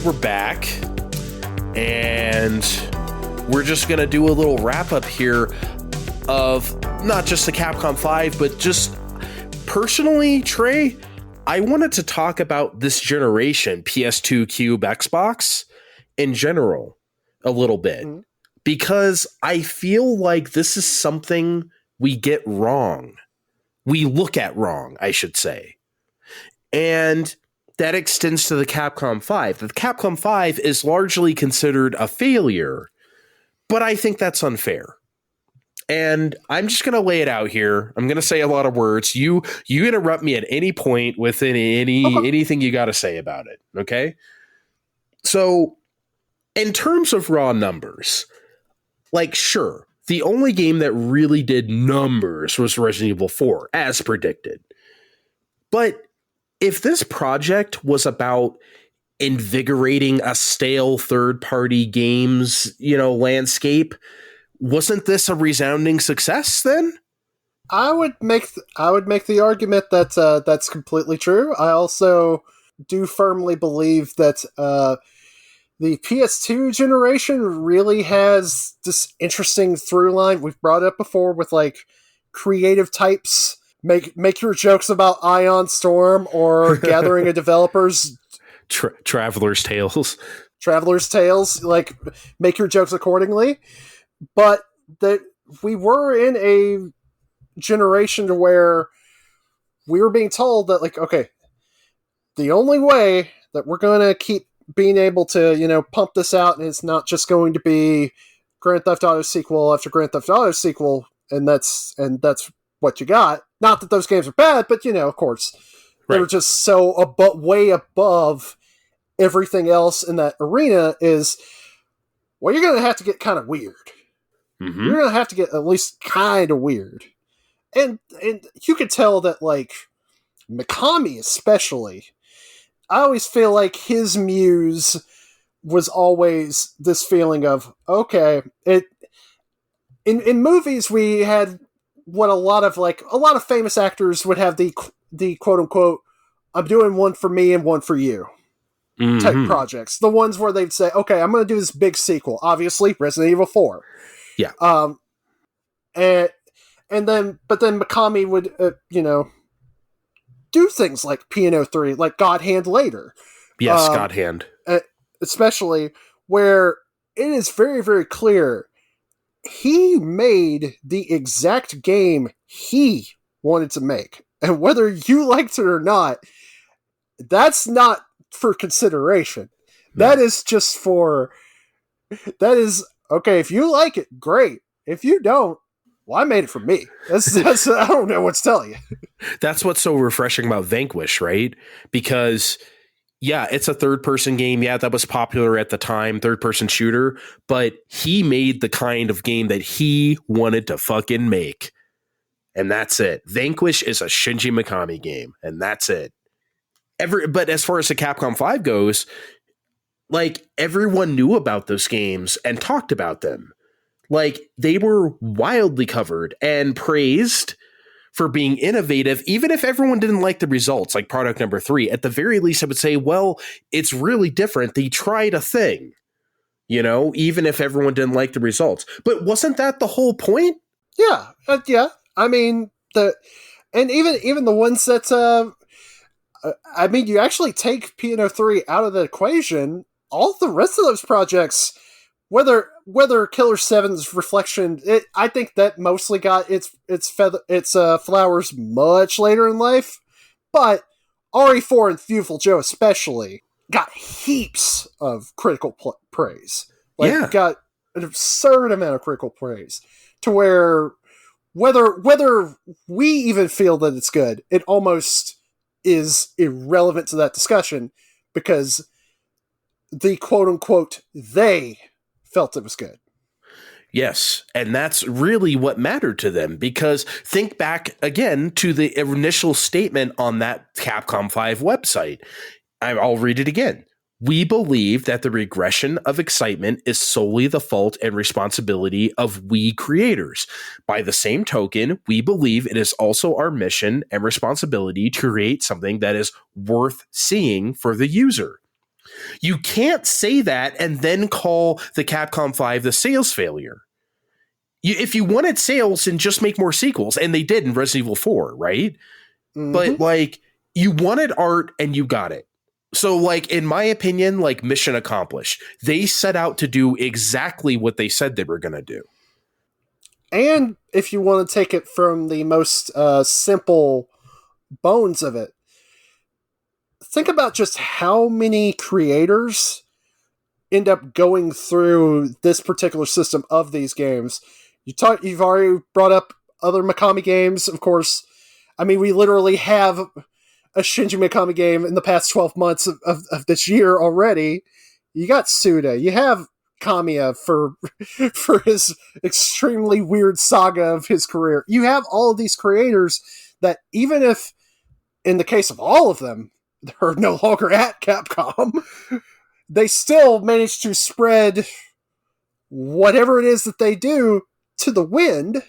We're back, and we're just going to do a little wrap-up here of not just the Capcom 5, but just personally, Trey, I wanted to talk about this generation, PS2, Cube, Xbox, in general, a little bit, because I feel like this is something we get wrong. We look at wrong, I should say. And that extends to the Capcom 5. The Capcom 5 is largely considered a failure, but I think that's unfair. And I'm just going to lay it out here. I'm going to say a lot of words. You interrupt me at any point with anything you got to say about it. Okay. So in terms of raw numbers, like, sure, the only game that really did numbers was Resident Evil 4, as predicted. But if this project was about invigorating a stale third-party games, landscape, wasn't this a resounding success then? I would make the argument that that's completely true. I also do firmly believe that the PS2 generation really has this interesting through line. We've brought it up before with like creative types. Make your jokes about Ion Storm or Gathering of Developers. Traveler's Tales. Traveler's Tales. Like, make your jokes accordingly. But that we were in a generation to where we were being told that, like, okay, the only way that we're going to keep being able to, pump this out, and it's not just going to be Grand Theft Auto sequel after Grand Theft Auto sequel, and that's what you got. Not that those games are bad, but of course, they were just so way above everything else in that arena. Is, well, you're going to have to get kind of weird. Mm-hmm. You're going to have to get at least kind of weird, and you could tell that, like, Mikami especially. I always feel like his muse was always this feeling of, okay, in movies we had what a lot of famous actors would have the quote unquote, I'm doing one for me and one for you type projects. The ones where they'd say, okay, I'm going to do this big sequel. Obviously, Resident Evil 4. Yeah. But then Mikami would, do things like Piano 3, like God Hand later. Yes, God Hand. Especially where it is very, very clear he made the exact game he wanted to make. And whether you liked it or not, that's not for consideration. No. That is okay, if you like it, great. If you don't, well, I made it for me. That's I don't know what to tell you. That's what's so refreshing about Vanquish, right? Because, yeah, it's a third-person game. Yeah, that was popular at the time, third-person shooter. But he made the kind of game that he wanted to fucking make. And that's it. Vanquish is a Shinji Mikami game, and that's it. But as far as the Capcom 5 goes, like, everyone knew about those games and talked about them. Like, they were wildly covered and praised for being innovative, even if everyone didn't like the results, like product number 3. At the very least, I would say, well, it's really different. They tried a thing, even if everyone didn't like the results. But wasn't that the whole point? Yeah. Yeah. I mean, even the ones that, you actually take Piano 3 out of the equation, all the rest of those projects, whether Killer 7's reflection, I think that mostly got its flowers much later in life, but RE4 and Beautiful Joe especially got heaps of critical praise. Got an absurd amount of critical praise to where whether we even feel that it's good, it almost is irrelevant to that discussion because the quote unquote they felt it was good. Yes, and that's really what mattered to them, because think back again to the initial statement on that Capcom 5 website. I'll read it again. We believe that the regression of excitement is solely the fault and responsibility of we creators. By the same token, we believe it is also our mission and responsibility to create something that is worth seeing for the user. You can't say that and then call the Capcom 5 the sales failure. If you wanted sales, then just make more sequels. And they did in Resident Evil 4, right? Mm-hmm. But, you wanted art and you got it. So, in my opinion, mission accomplished. They set out to do exactly what they said they were going to do. And if you want to take it from the most simple bones of it, think about just how many creators end up going through this particular system of these games You've already brought up other Mikami games, of course. I mean, we literally have a Shinji Mikami game in the past 12 months of this year already. You got Suda. You have Kamiya for his extremely weird saga of his career. You have all of these creators that, even if, in the case of all of them, they're no longer at Capcom, they still manage to spread whatever it is that they do to the wind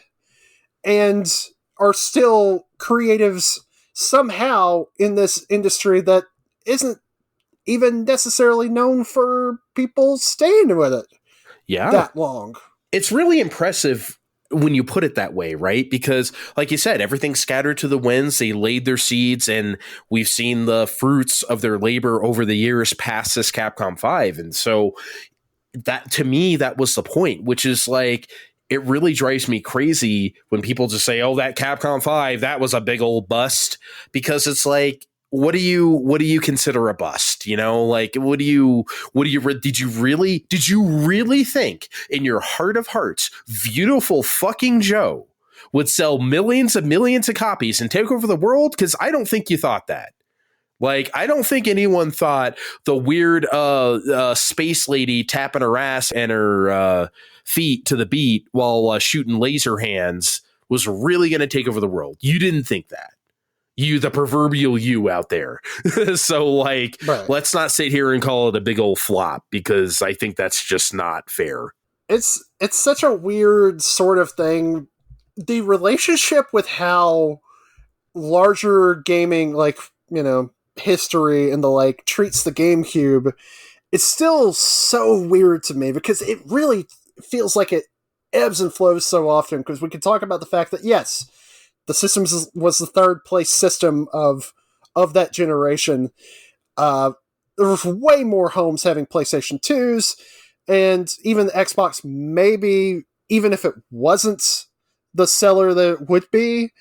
and are still creatives somehow in this industry that isn't even necessarily known for people staying with it that long. It's really impressive when you put it that way, right? Because, like you said, everything's scattered to the winds. They laid their seeds, and we've seen the fruits of their labor over the years past this Capcom 5. And so that, to me, that was the point, which is like, it really drives me crazy when people just say, oh, that Capcom 5, that was a big old bust, because it's like, what do you consider a bust? You know, like, did you really think in your heart of hearts, Beautiful fucking Joe would sell millions and millions of copies and take over the world? Because I don't think you thought that. Like, I don't think anyone thought the weird space lady tapping her ass and her feet to the beat while shooting laser hands was really going to take over the world. You didn't think that. You, the proverbial you out there. So, like, right. Let's not sit here and call it a big old flop, because I think that's just not fair. It's such a weird sort of thing. The relationship with how larger gaming, like, you know, history and the like treats the GameCube, it's still so weird to me, because it really feels like it ebbs and flows so often. Because we can talk about the fact that, yes, the system was the third place system of that generation. There was way more homes having PlayStation 2s, and even the Xbox, maybe, even if it wasn't the seller that it would be,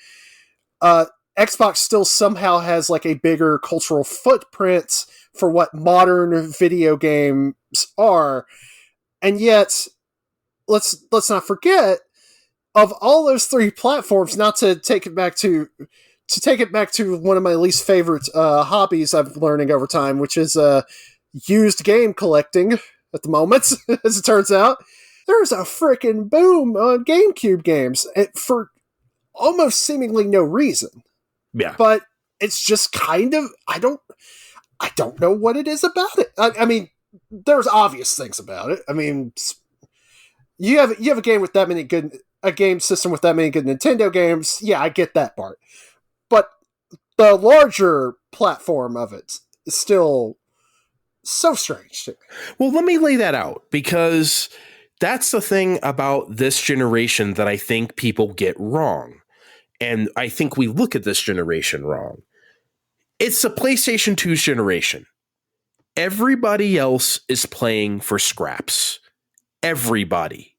Xbox still somehow has like a bigger cultural footprint for what modern video games are. And yet, let's not forget, of all those three platforms, not to take it back to one of my least favorite hobbies I'm learning over time, which is used game collecting at the moment, as it turns out, there's a freaking boom on GameCube games for almost seemingly no reason. Yeah. But it's just kind of, I don't know what it is about it. I mean, there's obvious things about it. I mean, you have a game with that many good, a game system with that many good Nintendo games. Yeah, I get that part. But the larger platform of it is still so strange to me. Well, let me lay that out, because that's the thing about this generation that I think people get wrong. And I think we look at this generation wrong. It's the PlayStation 2's generation. Everybody else is playing for scraps. Everybody.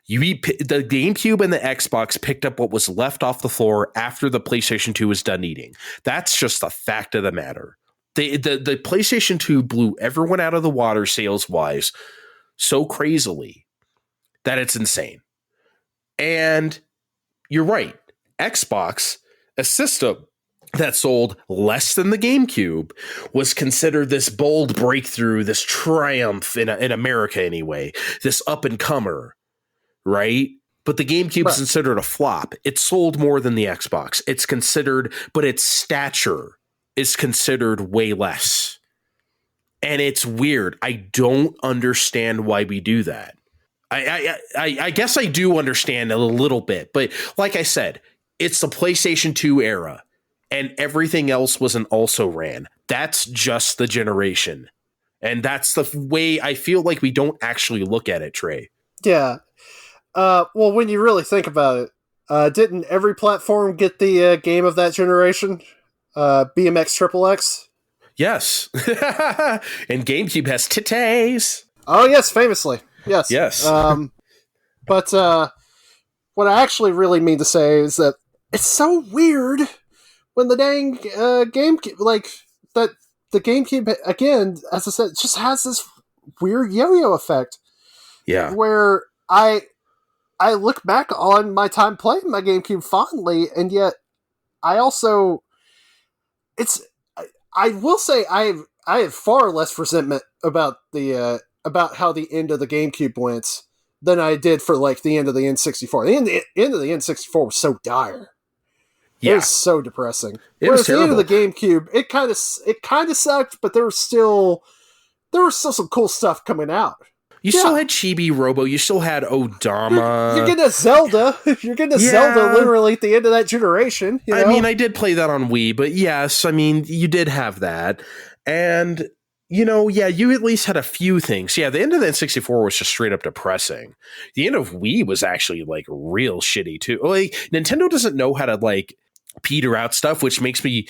The GameCube and the Xbox picked up what was left off the floor after the PlayStation 2 was done eating. That's just a fact of the matter. The PlayStation 2 blew everyone out of the water sales-wise so crazily that it's insane. And you're right. Xbox, a system that sold less than the GameCube, was considered this bold breakthrough, this triumph in America anyway, this up-and-comer, right? But the GameCube is considered a flop. It sold more than the Xbox. It's considered, but its stature is considered way less. And it's weird. I don't understand why we do that. I guess I do understand a little bit, but like I said, it's the PlayStation 2 era, and everything else was an also ran. That's just the generation. And that's the way I feel like we don't actually look at it, Trey. Yeah. Well, when you really think about it, didn't every platform get the game of that generation? BMX Triple X? Yes. And GameCube has titties. Oh, yes, famously. Yes. Yes. But what I actually really mean to say is that it's so weird when the dang GameCube, like, that the GameCube, again, as I said, just has this weird yo-yo effect. Yeah. Where I look back on my time playing my GameCube fondly, and yet I also it's I will say I have far less resentment about the about how the end of the GameCube went than I did for like the end of the N64. The end of the N64 was so dire. It Yeah, was so depressing. it was Whereas the end of terrible. the GameCube, it kind of sucked, but there was still some cool stuff coming out. You still Yeah, had Chibi Robo. You still had you're Odama. getting a Zelda. You're getting a Zelda Yeah. literally at the end of that generation. You I know? mean, I did play that on Wii, but yes, I mean, you did have that. And, you know, yeah, you at least had a few things. Yeah, the end of the N64 was just straight up depressing. The end of Wii was actually, like, real shitty, too. Like, Nintendo doesn't know how to, like, peter out stuff, which makes me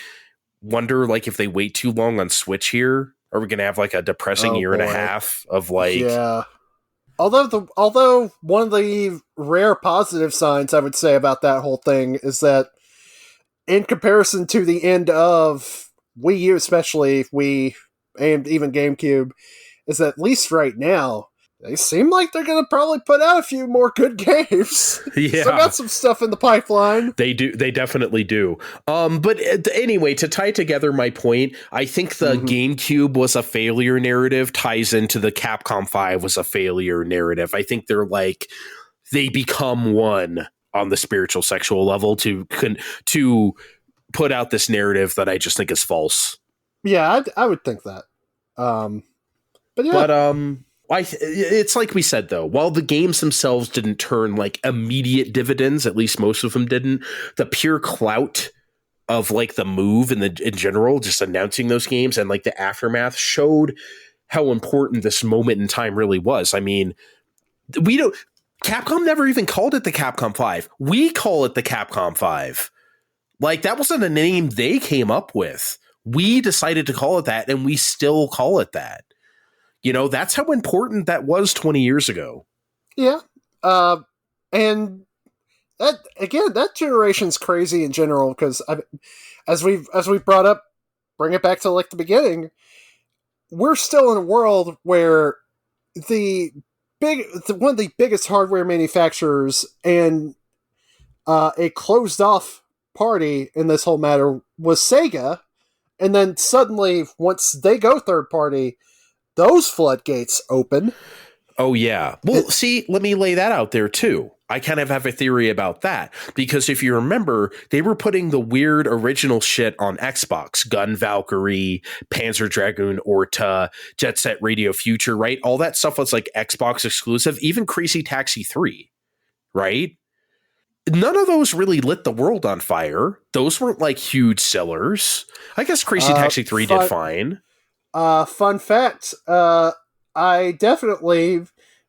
wonder, like, if they wait too long on Switch here, are we going to have, like, a depressing Oh year and a boy. half of, like... Yeah. Although one of the rare positive signs I would say about that whole thing is that in comparison to the end of Wii U, especially Wii and even GameCube, is that at least right now they seem like they're going to probably put out a few more good games. Yeah. Still got some stuff in the pipeline. They do. They definitely do. But anyway, to tie together my point, I think the GameCube was a failure narrative ties into the Capcom 5 was a failure narrative. I think they become one on the spiritual sexual level to put out this narrative that I just think is false. Yeah, I would think that. But yeah. But it's like we said, though, while the games themselves didn't turn like immediate dividends, at least most of them didn't, the pure clout of like the move in general, just announcing those games and like the aftermath showed how important this moment in time really was. I mean, Capcom never even called it the Capcom 5. We call it the Capcom 5. Like, that wasn't a name they came up with. We decided to call it that, and we still call it that. You know, that's how important that was 20 years ago. Yeah. And that generation's crazy in general because as we've brought up, bring it back to like the beginning, we're still in a world where one of the biggest hardware manufacturers and a closed off party in this whole matter was Sega, and then suddenly once they go third party, those floodgates open. Oh, yeah. Well, see, let me lay that out there, too. I kind of have a theory about that. Because if you remember, they were putting the weird original shit on Xbox. Gun Valkyrie, Panzer Dragoon Orta, Jet Set Radio Future, right? All that stuff was like Xbox exclusive. Even Crazy Taxi 3, right? None of those really lit the world on fire. Those weren't like huge sellers. I guess Crazy Taxi 3 did fine. Fun fact, I definitely,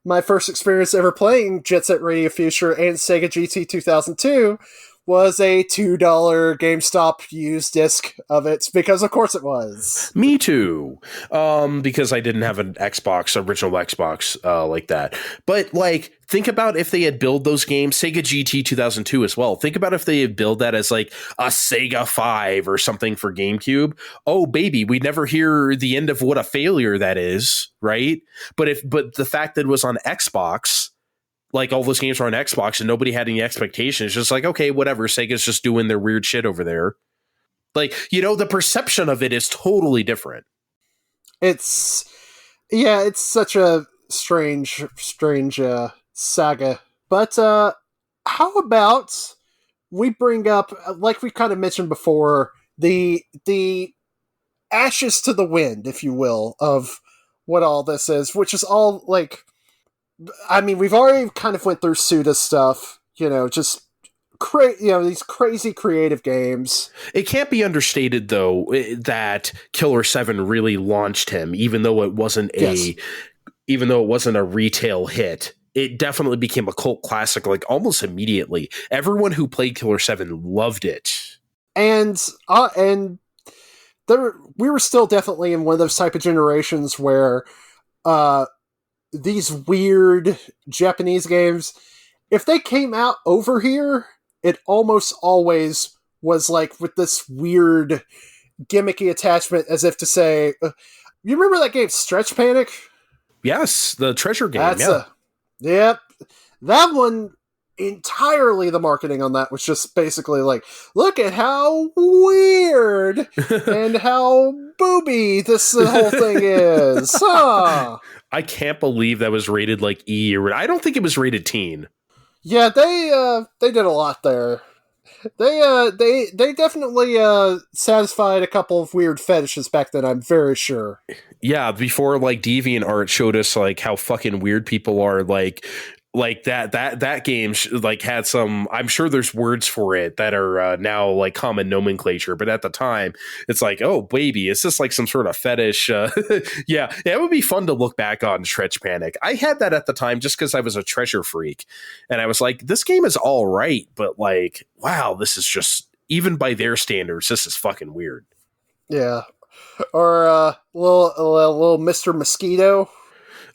my first experience ever playing Jet Set Radio Future and Sega GT 2002 was a $2 GameStop used disc of it, because of course it was. Me too. Because I didn't have an original Xbox like that. But like, think about if they had billed those games, Sega GT 2002 as well. Think about if they had billed that as like a Sega 5 or something for GameCube. Oh baby, we'd never hear the end of what a failure that is, right? But the fact that it was on Xbox, like all those games were on Xbox and nobody had any expectations, just like, okay, whatever, Sega's just doing their weird shit over there. Like, you know, the perception of it is totally different. It's such a strange saga. But how about we bring up, like we kind of mentioned before, the ashes to the wind, if you will, of what all this is, which is all like, I mean, we've already kind of went through Suda stuff, you know, just these crazy creative games. It can't be understated, though, that Killer 7 really launched him, even though it wasn't a retail hit. It definitely became a cult classic, like almost immediately. Everyone who played Killer 7 loved it. And we were still definitely in one of those type of generations where these weird Japanese games, if they came out over here, it almost always was like with this weird gimmicky attachment, as if to say, you remember that game Stretch Panic? Yes, the treasure game. Yep. That one entirely the marketing on that was just basically like, look at how weird and how booby this whole thing is. Huh. I can't believe that was rated like E, or I don't think it was rated teen. Yeah, they did a lot there. They definitely satisfied a couple of weird fetishes back then, I'm very sure. Yeah, before like DeviantArt showed us like how fucking weird people are, like that game like had some, I'm sure there's words for it that are now like common nomenclature, but at the time it's like, oh baby, is this like some sort of fetish? Yeah, it would be fun to look back on Stretch Panic. I had that at the time just because I was a treasure freak, and I was like, this game is all right, but like, wow, this is just, even by their standards, this is fucking weird. Yeah. Or little Mr. Mosquito.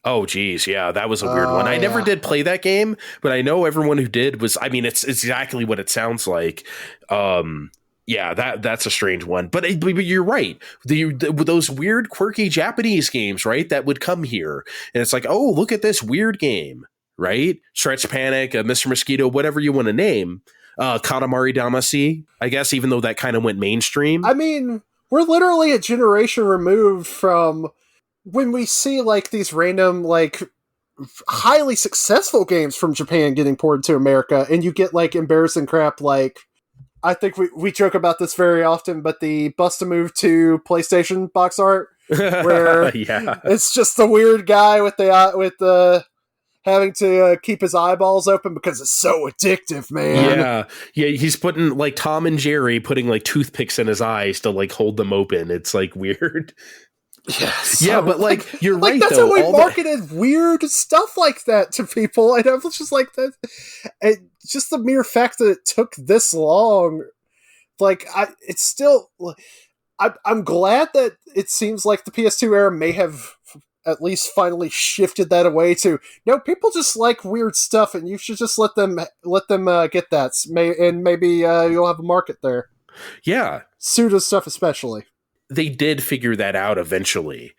Oh, geez. Yeah, that was a weird one. I never did play that game, but I know everyone who did was, I mean, it's exactly what it sounds like. Yeah, that's a strange one. But you're right. Those weird, quirky Japanese games, right, that would come here. And it's like, oh, look at this weird game, right? Stretch Panic, Mr. Mosquito, whatever you want to name. Katamari Damacy, I guess, even though that kind of went mainstream. I mean, we're literally a generation removed from when we see like these random like highly successful games from Japan getting ported to America, and you get like embarrassing crap like, I think we joke about this very often, but the Bust a Move to PlayStation box art, where yeah, it's just the weird guy with the having to keep his eyeballs open because it's so addictive, man. Yeah, he's putting like Tom and Jerry putting like toothpicks in his eyes to like hold them open. It's like weird. Yes. Yeah, but like you're right. That's though. how we marketed weird stuff like that to people, and I was just like that. And just the mere fact that it took this long, like it's still. I'm glad that it seems like the PS2 era may have at least finally shifted that away to, no, people just like weird stuff, and you should just let them get that. And maybe you'll have a market there. Yeah, pseudo stuff especially. They did figure that out eventually,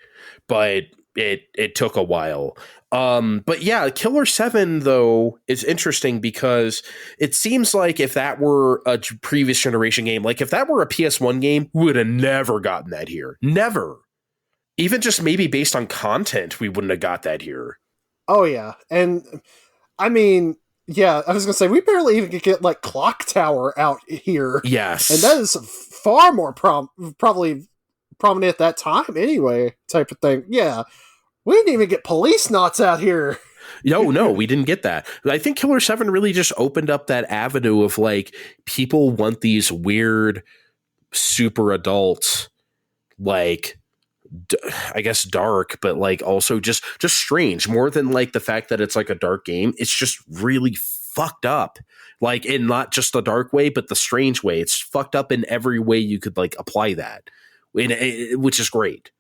but it took a while. But yeah, Killer 7 though is interesting because it seems like if that were a previous generation game, like if that were a PS1 game, we would have never gotten that here. Never. Even just maybe based on content, we wouldn't have got that here. Oh yeah. And I mean, yeah, I was gonna say we barely even could get like Clock Tower out here. Yes. And that is far more probably prominent at that time anyway, type of thing. Yeah. We didn't even get Police Knots out here. No, we didn't get that. I think Killer 7 really just opened up that avenue of like, people want these weird, super adult, like, I guess dark, but like also just strange, more than like the fact that it's like a dark game. It's just really fucked up, like in not just the dark way, but the strange way. It's fucked up in every way you could like apply that, which is great.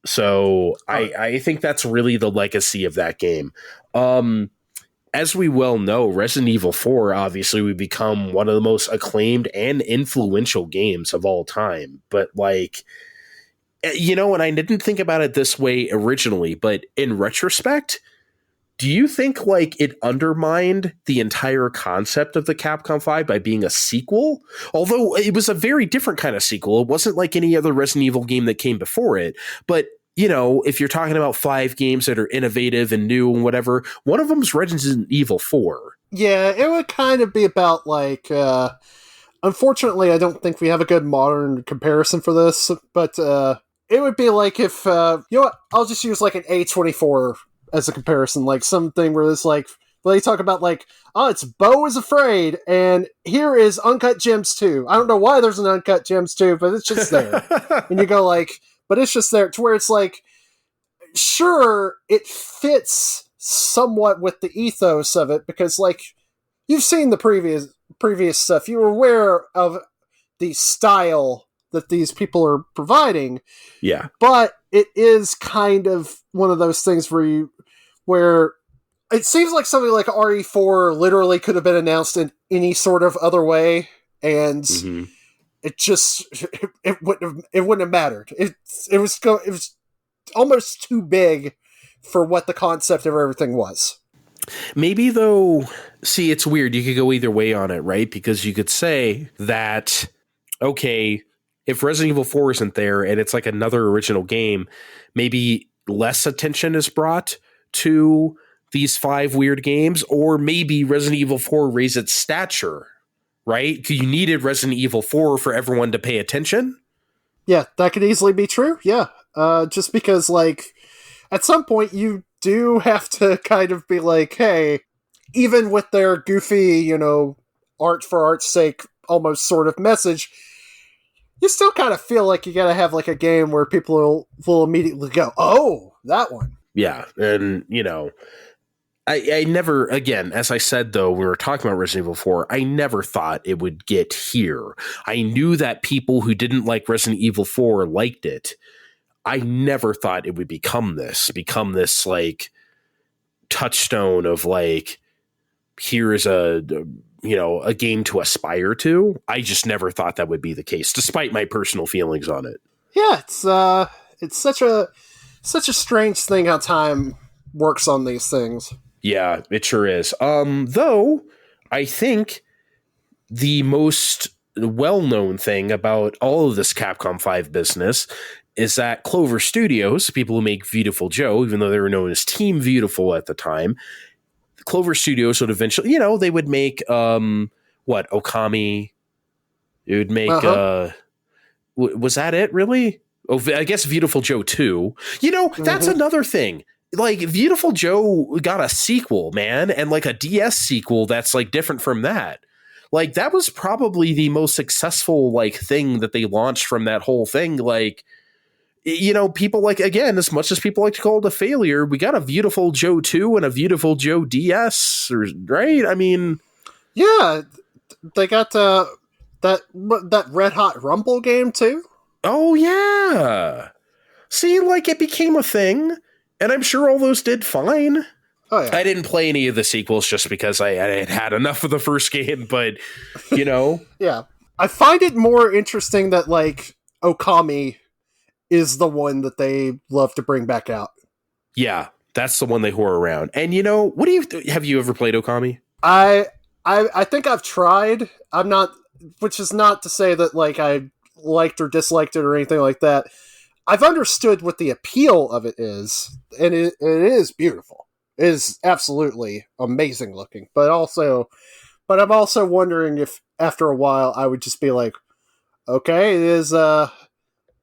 So I think that's really the legacy of that game. As we well know, Resident Evil 4 obviously would become one of the most acclaimed and influential games of all time. But like, you know, and I didn't think about it this way originally, but in retrospect, do you think like it undermined the entire concept of the Capcom 5 by being a sequel? Although it was a very different kind of sequel. It wasn't like any other Resident Evil game that came before it. But, you know, if you're talking about 5 games that are innovative and new and whatever, one of them is Resident Evil 4. Yeah, it would kind of be about like, unfortunately, I don't think we have a good modern comparison for this, but it would be like if, you know what, I'll just use like an A24 as a comparison, like something where it's like, they talk about like, oh, it's Beau is Afraid, and here is Uncut Gems 2. I don't know why there's an Uncut Gems 2, but it's just there. And you go like, but it's just there, to where it's like, sure, it fits somewhat with the ethos of it, because like, you've seen the previous stuff. You're aware of the style that these people are providing. Yeah. But it is kind of one of those things where it seems like something like RE4 literally could have been announced in any sort of other way, and it just it wouldn't have mattered. It was almost too big for what the concept of everything was. Maybe though, see, it's weird. You could go either way on it, right? Because you could say that, okay, if Resident Evil 4 isn't there and it's like another original game, maybe less attention is brought to these 5 weird games, or maybe Resident Evil 4 raised its stature, right? You needed Resident Evil 4 for everyone to pay attention. Yeah, that could easily be true. Yeah. Just because, like, at some point you do have to kind of be like, hey, even with their goofy, art for art's sake, almost sort of message, you still kind of feel like you gotta have like a game where people will immediately go, oh, that one. Yeah. And, I never, again, as I said, though, we were talking about Resident Evil 4, I never thought it would get here. I knew that people who didn't like Resident Evil 4 liked it. I never thought it would become this like touchstone of like, here's a game to aspire to. I just never thought that would be the case, despite my personal feelings on it. Yeah, it's such a strange thing how time works on these things. Yeah, it sure is. Though I think the most well-known thing about all of this Capcom 5 business is that Clover Studios, people who make Beautiful Joe, even though they were known as Team Beautiful at the time, Clover Studios would eventually, they would make Okami. It would make was that it really? Oh, I guess Beautiful Joe 2. That's another thing. Like, Beautiful Joe got a sequel, man, and like a DS sequel that's like different from that. Like, that was probably the most successful like thing that they launched from that whole thing. Like, people like, again, as much as people like to call it a failure, we got a Beautiful Joe 2 and a Beautiful Joe DS, right? I mean, yeah, they got that Red Hot Rumble game too. Oh yeah, see, like, it became a thing. And I'm sure all those did fine. Oh, yeah. I didn't play any of the sequels just because I had had enough of the first game, but, Yeah. I find it more interesting that, like, Okami is the one that they love to bring back out. Yeah, that's the one they whore around. And, have you ever played Okami? I think I've tried. I'm not, which is not to say that, like, I liked or disliked it or anything like that. I've understood what the appeal of it is, and it is beautiful. It is absolutely amazing looking, but I'm also wondering if after a while I would just be like, okay, is that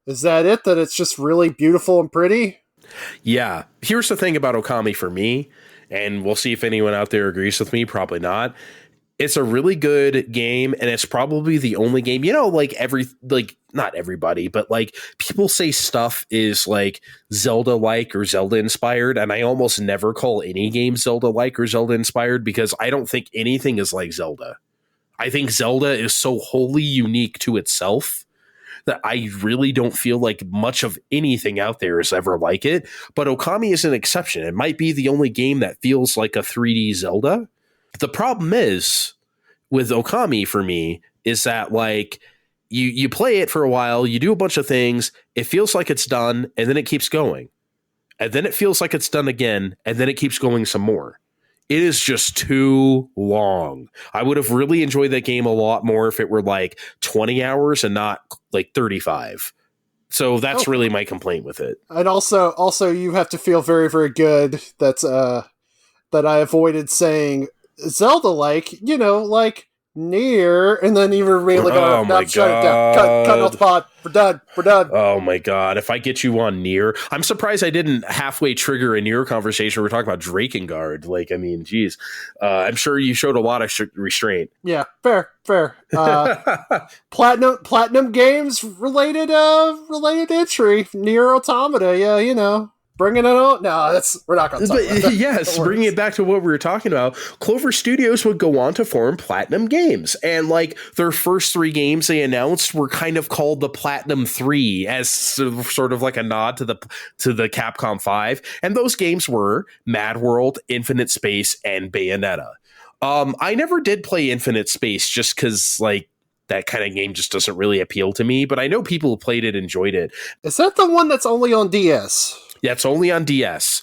it? That it's just really beautiful and pretty? Yeah. Here's the thing about Okami for me, and we'll see if anyone out there agrees with me. Probably not. It's a really good game, and it's probably the only game, not everybody, but like people say stuff is like Zelda-like or Zelda-inspired, and I almost never call any game Zelda-like or Zelda-inspired because I don't think anything is like Zelda. I think Zelda is so wholly unique to itself that I really don't feel like much of anything out there is ever like it, but Okami is an exception. It might be the only game that feels like a 3D Zelda. The problem is with Okami for me is that like you play it for a while, you do a bunch of things, it feels like it's done, and then it keeps going. And then it feels like it's done again, and then it keeps going some more. It is just too long. I would have really enjoyed that game a lot more if it were like 20 hours and not like 35. So that's really my complaint with it. And also you have to feel very, very good that I avoided saying Zelda-like, like Nier, and then you were really going, shut it down, cut off the pod, we're done. Oh my god, if I get you on Nier, I'm surprised I didn't halfway trigger a Nier conversation. We're talking about Drakengard. Like, I mean, geez, I'm sure you showed a lot of restraint. Yeah, fair. Platinum games related entry, Nier Automata. Yeah, bringing it on. No, we're not going to talk about that. Yes, bringing it back to what we were talking about, Clover Studios would go on to form Platinum Games. And like their first 3 games they announced were kind of called the Platinum 3 as sort of like a nod to the Capcom 5. And those games were Mad World, Infinite Space, and Bayonetta. I never did play Infinite Space just because like that kind of game just doesn't really appeal to me. But I know people who played it enjoyed it. Is that the one that's only on DS? Yeah, it's only on DS.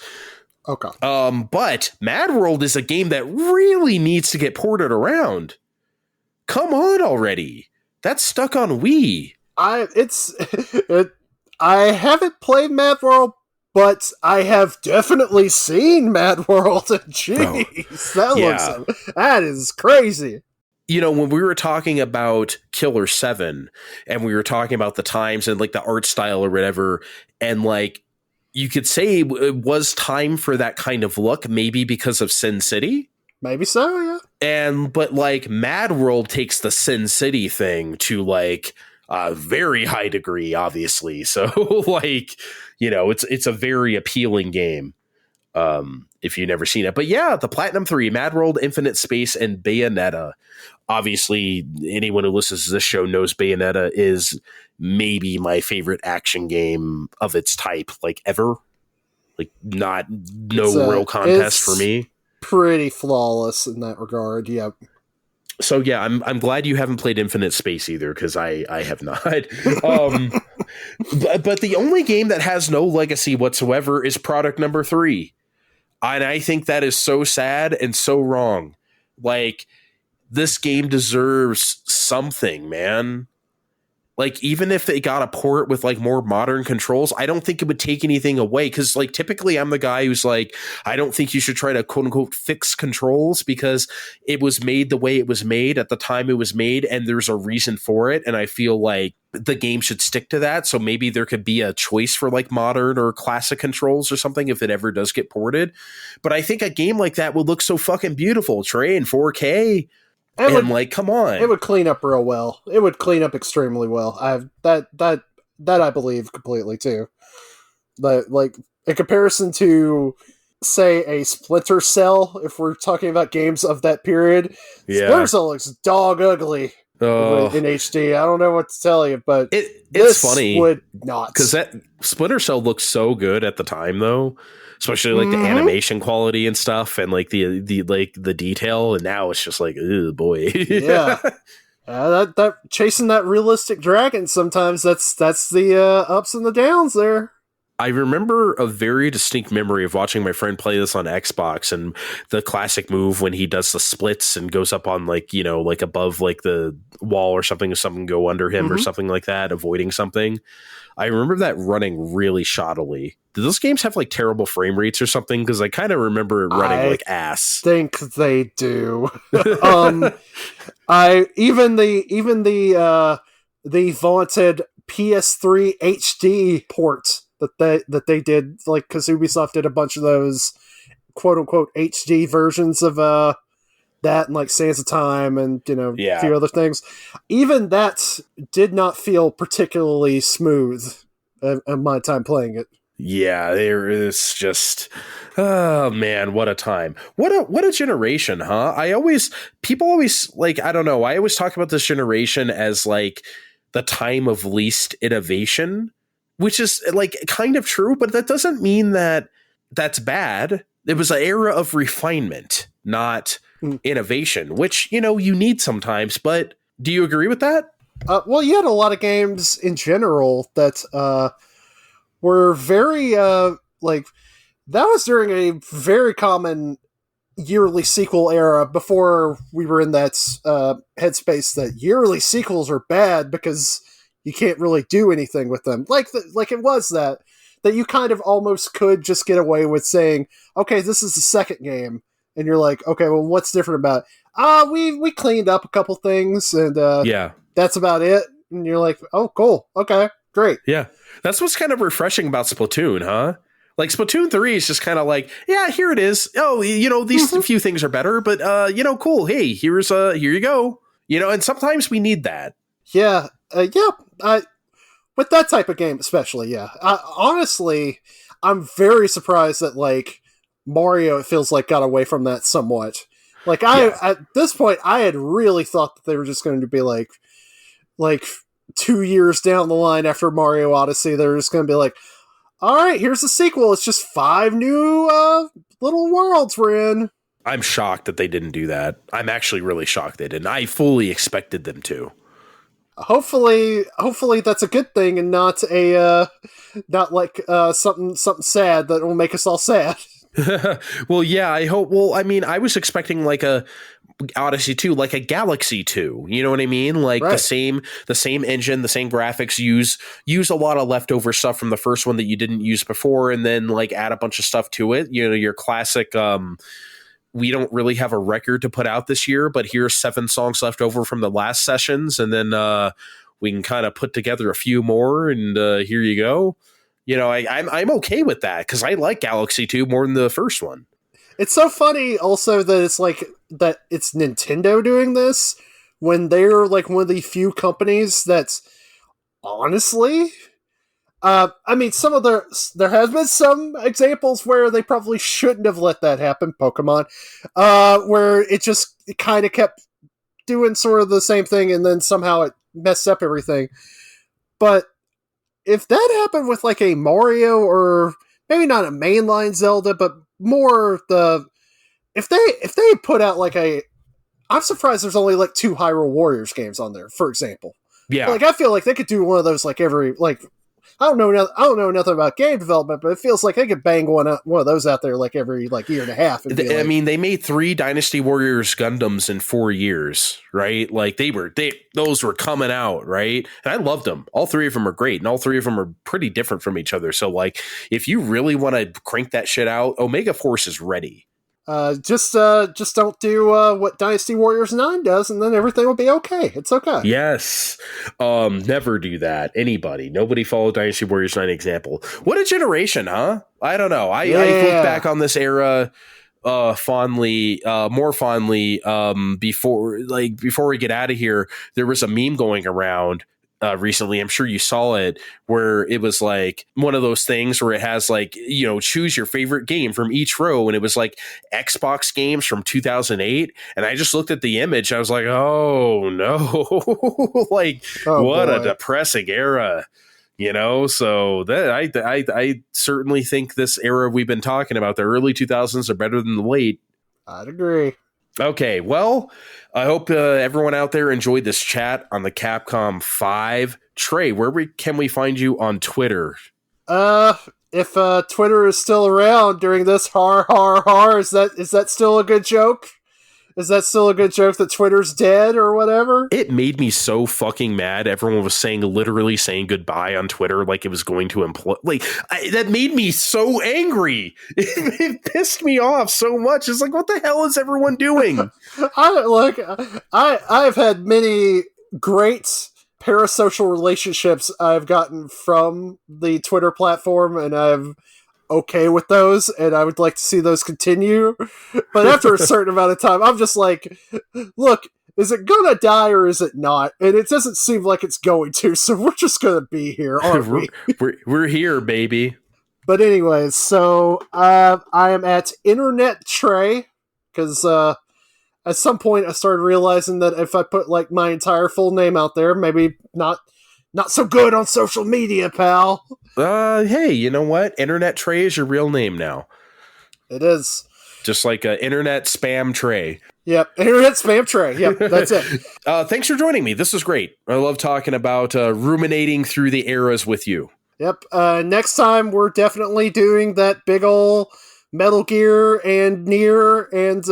Okay. But Mad World is a game that really needs to get ported around. Come on already. That's stuck on Wii. I haven't played Mad World, but I have definitely seen Mad World. Jeez, that is crazy. You know, when we were talking about Killer 7 and we were talking about the times and like the art style or whatever, and like you could say it was time for that kind of look, maybe because of Sin City. Maybe so, yeah. But like Mad World takes the Sin City thing to like a very high degree, obviously. So like, you know, it's a very appealing game. If you've never seen it. But yeah, the Platinum 3, Mad World, Infinite Space, and Bayonetta. Obviously, anyone who listens to this show knows Bayonetta is maybe my favorite action game of its type, like ever. Like no real contest for me. Pretty flawless in that regard, yep. So yeah, I'm glad you haven't played Infinite Space either, because I have not. But the only game that has no legacy whatsoever is product number 3. And I think that is so sad and so wrong. Like, this game deserves something, man. Like, even if they got a port with like more modern controls, I don't think it would take anything away. Cause like typically I'm the guy who's like, I don't think you should try to quote unquote fix controls because it was made the way it was made at the time it was made. And there's a reason for it. And I feel like the game should stick to that. So maybe there could be a choice for like modern or classic controls or something if it ever does get ported. But I think a game like that would look so fucking beautiful, Trey, in 4K. Come on. It would clean up real well. It would clean up extremely well. That I believe completely too. But like in comparison to say a Splinter Cell, if we're talking about games of that period, Splinter Cell looks dog ugly in HD. I don't know what to tell you, but it's funny. Would not, because that Splinter Cell looked so good at the time though. Especially like the animation quality and stuff, and like the detail, and now it's just like, oh boy, yeah. That chasing that realistic dragon sometimes that's the ups and the downs there. I remember a very distinct memory of watching my friend play this on Xbox, and the classic move when he does the splits and goes up on like, you know, like above like the wall or something, if something go under him or something like that, avoiding something. I remember that running really shoddily. Do those games have like terrible frame rates or something? Because I kind of remember it running like ass. I think they do. Even the vaunted PS3 HD port that they did, like, because Ubisoft did a bunch of those quote unquote HD versions of that and like Sands of Time and, you know, a few other things. Even that did not feel particularly smooth in my time playing it. Yeah, there is just, oh man, what a time. What a generation, huh? People always like, I don't know. I always talk about this generation as like the time of least innovation, which is like kind of true, but that doesn't mean that that's bad. It was an era of refinement, not innovation, which, you know, you need sometimes, but do you agree with that? Well, you had a lot of games in general that, were very, like, that was during a very common yearly sequel era before we were in that headspace that yearly sequels are bad because you can't really do anything with them. Like it was that you kind of almost could just get away with saying, okay, this is the second game. And you're like, okay, well, what's different about it? We cleaned up a couple things and that's about it. And you're like, oh, cool. Okay, great. Yeah. That's what's kind of refreshing about Splatoon, huh? Like Splatoon 3 is just kind of like, yeah, here it is. Oh, you know, these few things are better, but you know, cool. Hey, here you go. You know, and sometimes we need that. Yeah. With that type of game, especially, yeah. Honestly, I'm very surprised that like Mario, it feels like, got away from that somewhat. Like at this point, I had really thought that they were just going to be like 2 years down the line after Mario Odyssey, they're just going to be like, all right, here's the sequel. It's just 5 new little worlds we're in. I'm shocked that they didn't do that. I'm actually really shocked they didn't. I fully expected them to. Hopefully that's a good thing and not like something sad that will make us all sad. Well, yeah, I hope. Well, I mean, I was expecting like a Odyssey 2, like a Galaxy 2. You know what I mean? Like Right. the same engine, the same graphics, use a lot of leftover stuff from the first one that you didn't use before, and then like add a bunch of stuff to it. You know, your classic we don't really have a record to put out this year, but here's 7 songs left over from the last sessions, and then we can kind of put together a few more, and here you go. You know, I'm okay with that because I like Galaxy 2 more than the first one. It's so funny also that it's like that it's Nintendo doing this when they're like one of the few companies that's honestly I mean there has been some examples where they probably shouldn't have let that happen, Pokemon, where it kind of kept doing sort of the same thing and then somehow it messed up everything. But if that happened with like a Mario or maybe not a mainline Zelda, but more if they put out like I'm surprised there's only like 2 Hyrule Warriors games on there, for example. Yeah. Like I feel like they could do one of those like every like I don't know nothing about game development, but it feels like they could bang one of those out there like every like year and a half. I mean, they made 3 Dynasty Warriors Gundams in 4 years, right? Like those were coming out, right? And I loved them. All 3 of them are great, and all 3 of them are pretty different from each other. So, like, if you really want to crank that shit out, Omega Force is ready. Just don't do what Dynasty Warriors 9 does, and then everything will be okay. It's okay. Yes. Never do that. Nobody follow Dynasty Warriors 9 example. What a generation, huh? I don't know. I look back on this era more fondly. Before we get out of here, there was a meme going around recently, I'm sure you saw it, where it was like one of those things where it has like, you know, choose your favorite game from each row, and it was like Xbox games from 2008, and I just looked at the image, I was like, oh no. Like, what a depressing era, you know. So that I certainly think this era we've been talking about, the early 2000s, are better than the late. I'd agree. Okay, well, I hope everyone out there enjoyed this chat on the Capcom 5. Trey, where can we find you on Twitter? If Twitter is still around during this, is that still a good joke? Is that still a good joke that Twitter's dead or whatever? It made me so fucking mad. Everyone was literally saying goodbye on Twitter like it was going to implode. Like, that made me so angry. It pissed me off so much. It's like, what the hell is everyone doing? I've had many great parasocial relationships I've gotten from the Twitter platform, and I'm okay with those, and I would like to see those continue. But after a certain amount of time, I'm just like, look, is it gonna die or is it not? And it doesn't seem like it's going to, so we're just gonna be here, aren't we? We're here, baby. But anyways, so I am at Internet Trey, because at some point I started realizing that if I put like my entire full name out there, maybe not so good on social media, pal. Hey, you know what? Internet Trey is your real name now. It is. Just like Internet Spam Trey. Yep, Internet Spam Trey. Yep, that's it. Thanks for joining me. This was great. I love talking about ruminating through the eras with you. Yep. Next time we're definitely doing that big ol' Metal Gear and Nier and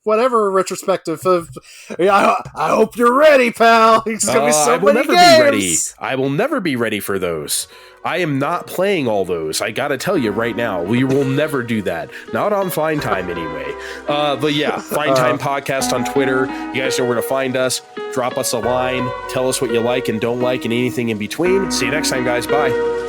whatever retrospective of. I hope you're ready, pal. It's gonna be so many games. I will never be ready for those. I am not playing all those. I gotta tell you right now, we will never do that. Not on Fine Time anyway. But yeah, Fine Time Podcast on Twitter. You guys know where to find us. Drop us a line. Tell us what you like and don't like and anything in between. See you next time, guys. Bye.